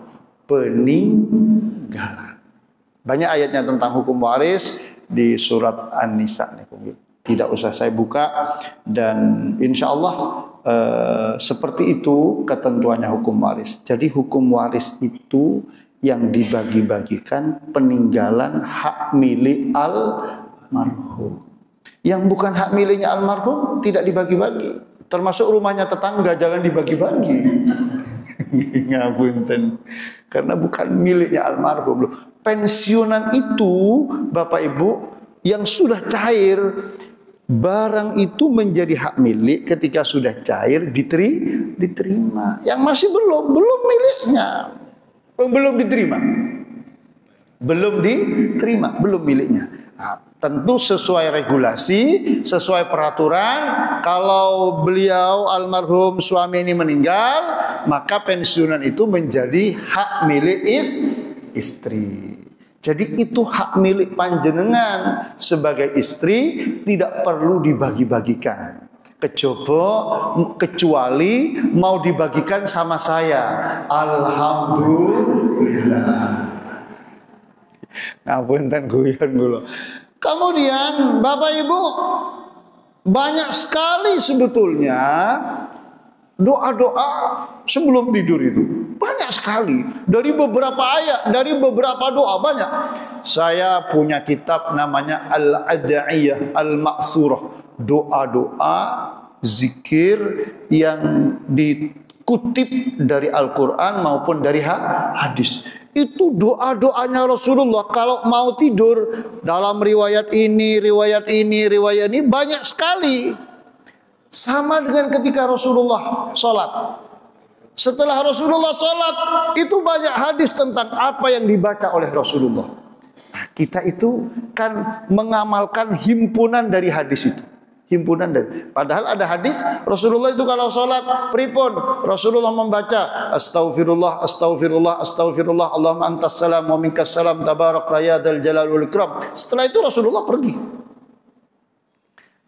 Peninggalan. Banyak ayatnya tentang hukum waris di surat An-Nisa. Tidak usah saya buka, dan insya Allah seperti itu ketentuannya hukum waris. Jadi hukum waris itu yang dibagi-bagikan peninggalan hak milik almarhum. Yang bukan hak miliknya almarhum tidak dibagi-bagi. Termasuk rumahnya tetangga jangan dibagi-bagi. Ngapunten. Karena bukan miliknya almarhum. Pensiunan itu Bapak Ibu yang sudah cair, barang itu menjadi hak milik ketika sudah cair diterima. Yang masih belum miliknya. Belum diterima. Belum diterima, belum miliknya. Nah, tentu sesuai regulasi, sesuai peraturan. Kalau beliau almarhum suami ini meninggal, maka pensiunan itu menjadi hak milik istri. Jadi itu hak milik panjenengan sebagai istri, tidak perlu dibagi-bagikan. Kecuali mau dibagikan sama saya. Alhamdulillah. Ngapunten guyon kula. Kemudian Bapak Ibu, banyak sekali sebetulnya doa-doa sebelum tidur itu. Banyak sekali. Dari beberapa ayat, dari beberapa doa banyak. Saya punya kitab namanya Al-Ad'iyah Al-Ma'surah. Doa-doa zikir yang dikutip dari Al-Quran maupun dari hadis. Itu doa-doanya Rasulullah kalau mau tidur. Dalam riwayat ini banyak sekali. Sama dengan ketika Rasulullah sholat. Setelah Rasulullah sholat, itu banyak hadis tentang apa yang dibaca oleh Rasulullah. Nah, kita itu kan mengamalkan himpunan dari hadis itu. Padahal ada hadis Rasulullah itu kalau sholat pripun, Rasulullah membaca astaghfirullah Allahumma antas salam wa minkas salam tabarak ya dzal jalal wal ikram. Setelah itu Rasulullah pergi.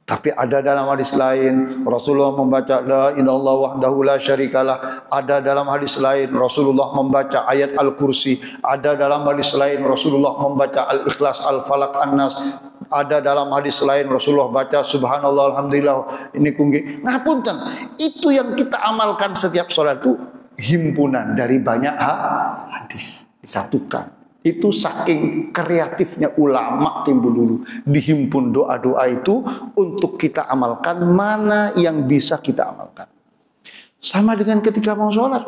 Tapi ada dalam hadis lain Rasulullah membaca la ilaha illallah wahdahu la syarikalah. Ada dalam hadis lain Rasulullah membaca ayat Al-Kursi. Ada dalam hadis lain Rasulullah membaca Al-Ikhlas, Al-Falaq, An-Nas. Ada dalam hadis lain Rasulullah baca subhanallah alhamdulillah. Ini kunggi. Ngapunten, itu yang kita amalkan setiap sholat itu himpunan dari banyak hadis disatukan. Itu saking kreatifnya ulama timbul dulu, dihimpun doa-doa itu untuk kita amalkan mana yang bisa kita amalkan. Sama dengan ketika mau sholat,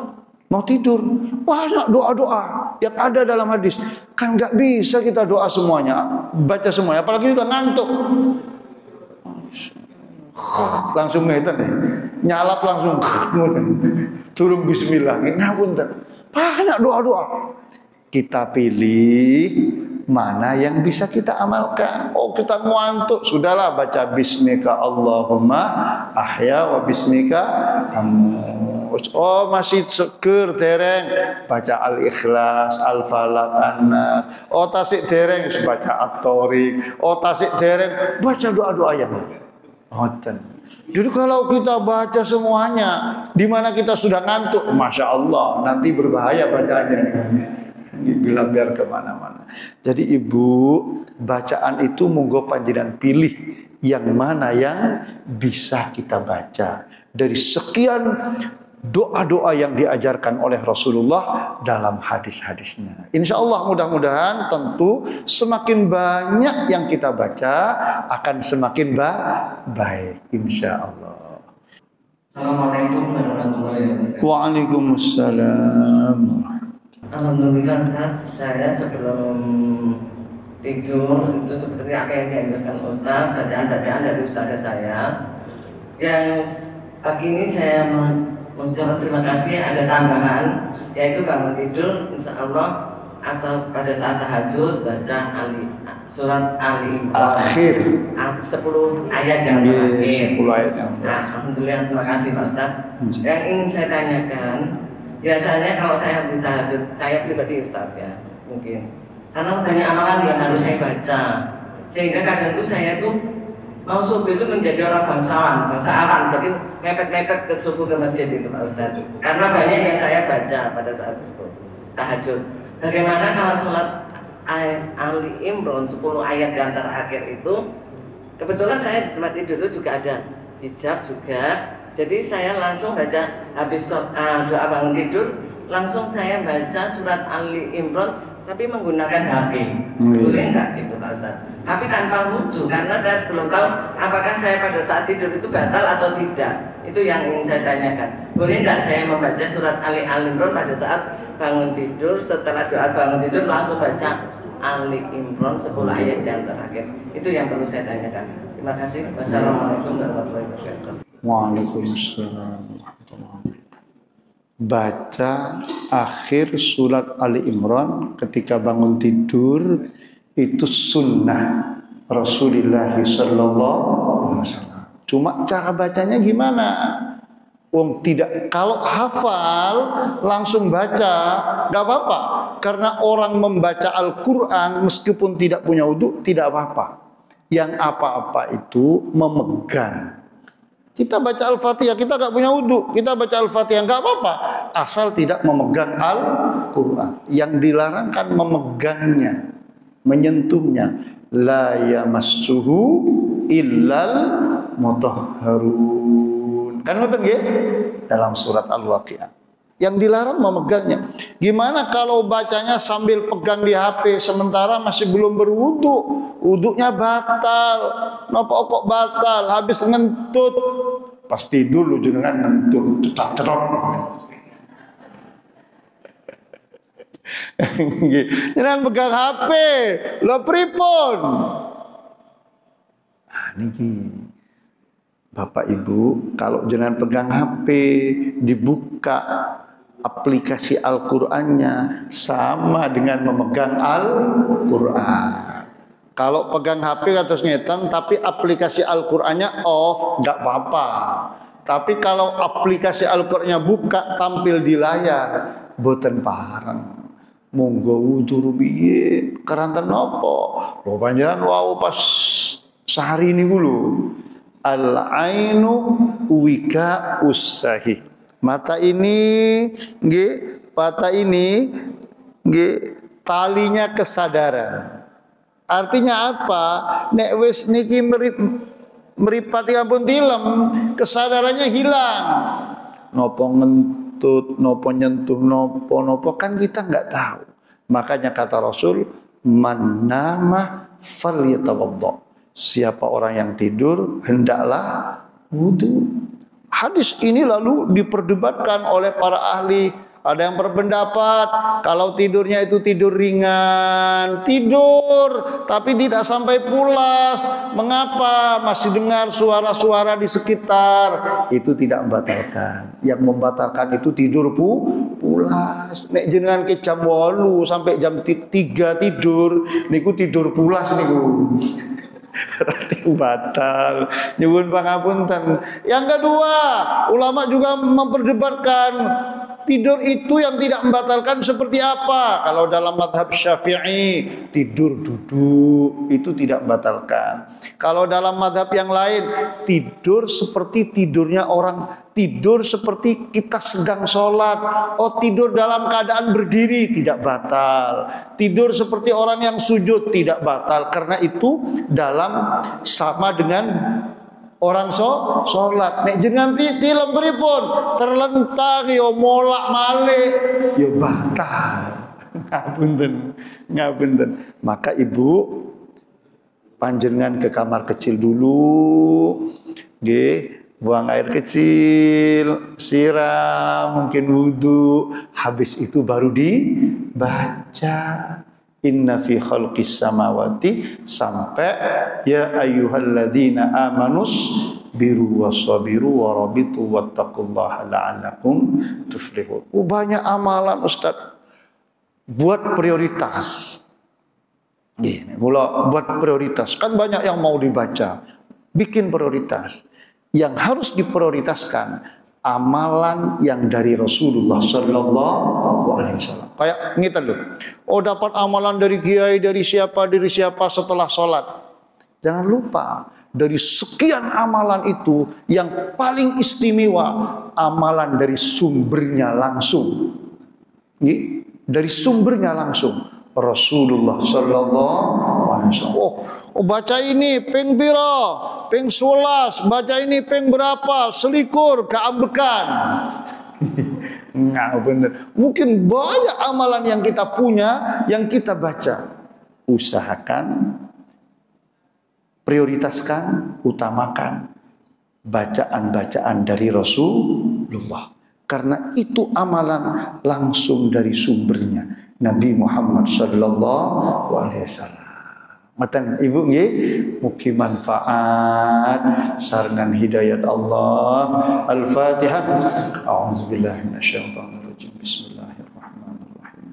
mau tidur, banyak doa-doa yang ada dalam hadis. Kan nggak bisa kita doa semuanya, baca semuanya, apalagi kita ngantuk. Langsung ngeten deh, nyalap langsung turun bismillah. Ngapunten, banyak doa-doa. Kita pilih mana yang bisa kita amalkan. Oh, kita ngantuk, sudahlah baca bismika Allahumma ahya wa bismika amus. Oh, masih seger dereng, baca Al-Ikhlas, Al-Falaq, An-Nas. Oh, tasik dereng baca At-Thariq. Oh, tasik dereng baca doa-doa yang lain. Jadi kalau kita baca semuanya, di mana kita sudah ngantuk, masya Allah, nanti berbahaya bacaannya. Gelambir kemana-mana. Jadi ibu, bacaan itu monggo panjenengan pilih yang mana yang bisa kita baca dari sekian doa-doa yang diajarkan oleh Rasulullah dalam hadis-hadisnya. Insya Allah mudah-mudahan tentu semakin banyak yang kita baca akan semakin baik. Insya Allah. Assalamualaikum warahmatullahi wabarakatuh. Waalaikumsalam. Alhamdulillah Ustaz, saya sebelum tidur itu seperti apa yang dianjurkan Ustaz, bacaan-bacaan dari Ustaz saya. Yang pagi ini saya mengucapkan terima kasih, ada tambahan, yaitu bangun tidur insya Allah atau pada saat tahajud baca surat Ali Imran Akhir 10 ayat yang terakhir. 10 ayat yang terakhir. Alhamdulillah, terima kasih Pak Ustaz. Yang ingin saya tanyakan, biasanya kalau saya habis tahajud, saya pribadi Ustaz ya, mungkin karena banyak amalan yang harus saya baca, sehingga kadang itu saya tuh mau subuh itu menjadi orang bangsawan, jadi mepet-mepet ke subuh ke masjid itu Pak Ustaz. Karena banyak yang saya baca pada saat itu tahajud. Bagaimana kalau sholat Ali Imran 10 ayat yang terakhir itu, kebetulan saya tempat tidur itu juga ada hijab juga. Jadi saya langsung baca habis doa bangun tidur, langsung saya baca surat Ali Imran tapi menggunakan HP. Boleh enggak itu Pak Ustaz? tapi tanpa wudhu, karena saya belum tahu apakah saya pada saat tidur itu batal atau tidak. Itu yang ingin saya tanyakan. Boleh tidak saya membaca surat Ali Imran pada saat bangun tidur, setelah doa bangun tidur langsung baca Ali Imran 10 ayat yang terakhir? Itu yang perlu saya tanyakan. Terima kasih. Wassalamualaikum warahmatullahi wabarakatuh. Waalaikumsalam warahmatullahi wabarakatuh. Baca akhir surat Ali Imran ketika bangun tidur itu sunnah Rasulullah sallallahu alaihi wasallam. Cuma cara bacanya gimana? Wong tidak, kalau hafal langsung baca nggak apa-apa, karena orang membaca Al-Quran meskipun tidak punya wudhu tidak apa-apa. Yang apa-apa itu memegang. Kita baca Al-Fatihah, kita nggak punya wudhu, kita baca Al-Fatihah nggak apa-apa, asal tidak memegang Al-Quran. Yang dilarang kan memegangnya, menyentuhnya. La yamassuhu illal mutahharun. Kan ngoten nggih? Dalam surat Al-Waqiah. Yang dilarang memegangnya. Gimana kalau bacanya sambil pegang di HP sementara masih belum berwudu? Wudunya batal. Napa kok batal? Habis ngentut. Pas tidur lu jenengan ngentut, cetak-cetok. Jangan pegang HP, lo pripun? Niki Bapak Ibu, kalau jangan pegang HP, dibuka aplikasi Al-Qur'annya sama dengan memegang Al-Qur'an. Kalau pegang HP atas ngetan, tapi aplikasi Al-Qur'annya off, nggak apa-apa. Tapi kalau aplikasi Al-Qur'annya buka, tampil di layar, boten pareng. Monggo wudu rubiye, keranten nopo? Lo panjenengan wau pas sehari ini dulu. Al-ainu wika usahi. Mata ini nggih, mata ini nggih talinya kesadaran. Artinya apa? Nek wis niki mripate ampun tilem, kesadarannya hilang. Nopo ngentut, nopo nyentuh, nopo kan kita nggak tahu. Makanya kata Rasul, man nama falyatawaddo. Siapa orang yang tidur hendaklah wudu. Hadis ini lalu diperdebatkan oleh para ahli. Ada yang berpendapat kalau tidurnya itu tidur ringan, tidur tapi tidak sampai pulas. Mengapa? Masih dengar suara-suara di sekitar. Itu tidak membatalkan. Yang membatalkan itu tidur pulas. Nek jenengan ke jam 8 sampai jam 3 tidur, niku tidur pulas niku. Berarti batal. Nyuwun pangapunten. Yang kedua, ulama juga memperdebatkan tidur itu yang tidak membatalkan seperti apa. Kalau dalam madhab Syafi'i, tidur duduk itu tidak membatalkan. Kalau dalam madhab yang lain, tidur seperti tidurnya orang, tidur seperti kita sedang sholat. Oh, tidur dalam keadaan berdiri tidak batal. Tidur seperti orang yang sujud tidak batal. Karena itu dalam sama dengan orang sholat. Nek jenengan tilem pripun? Terlentang yo molak malik yo batal. Ngapunten. Maka Ibu panjenengan ke kamar kecil dulu. Nggih, buang air kecil, siram, mungkin wudu, habis itu baru dibaca. Inna fi khalqis samawati sampai ya ayyuhalladzina amanus biru wasabiru warabitu wattaqullaha la'allakum tuflihun. Banyak amalan Ustaz. Buat prioritas. Gini, mula buat prioritas. Kan banyak yang mau dibaca. Bikin prioritas. Yang harus diprioritaskan amalan yang dari Rasulullah sallallahu alaihi wasallam. Kayak ngiten lho. Oh, dapat amalan dari kiai, dari siapa setelah sholat. Jangan lupa, dari sekian amalan itu yang paling istimewa amalan dari sumbernya langsung. Dari sumbernya langsung. Rasulullah sallallahu alaihi wasallam. Oh, baca ini ping pira? Ping 11, baca ini ping berapa? Selikur keambekan. Nggak bener. Mungkin banyak amalan yang kita punya, yang kita baca. Usahakan prioritaskan, utamakan bacaan-bacaan dari Rasulullah. Karena itu amalan langsung dari sumbernya Nabi Muhammad sallallahu alaihi wasallam. Matan ibu nggih, mugi manfaat sarengan hidayat Allah. Al-Fatihah. A'udzubillahi minasyaitonir rajim. Bismillahirrahmanirrahim.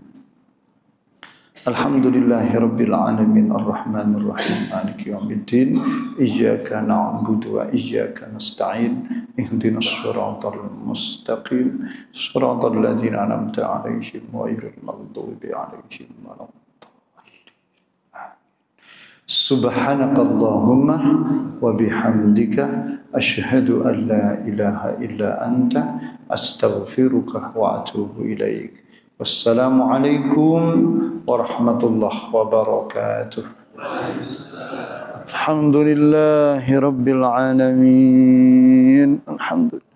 Alhamdulillahirabbil alamin arrahmanir rahim maliki yaumiddin iyyaka na'budu wa iyyaka nasta'in ihdinas siratal mustaqim siratal ladzina an'amta 'alaihim ghairil maghdubi 'alaihim waladdallin. Subhanakallahumma wa bihamdika asyhadu an la ilaha illa anta astaghfiruka wa atubu ilaik. Wassalamualaikum warahmatullahi wabarakatuh. Alhamdulillahi rabbil alamin. Alhamdulillah.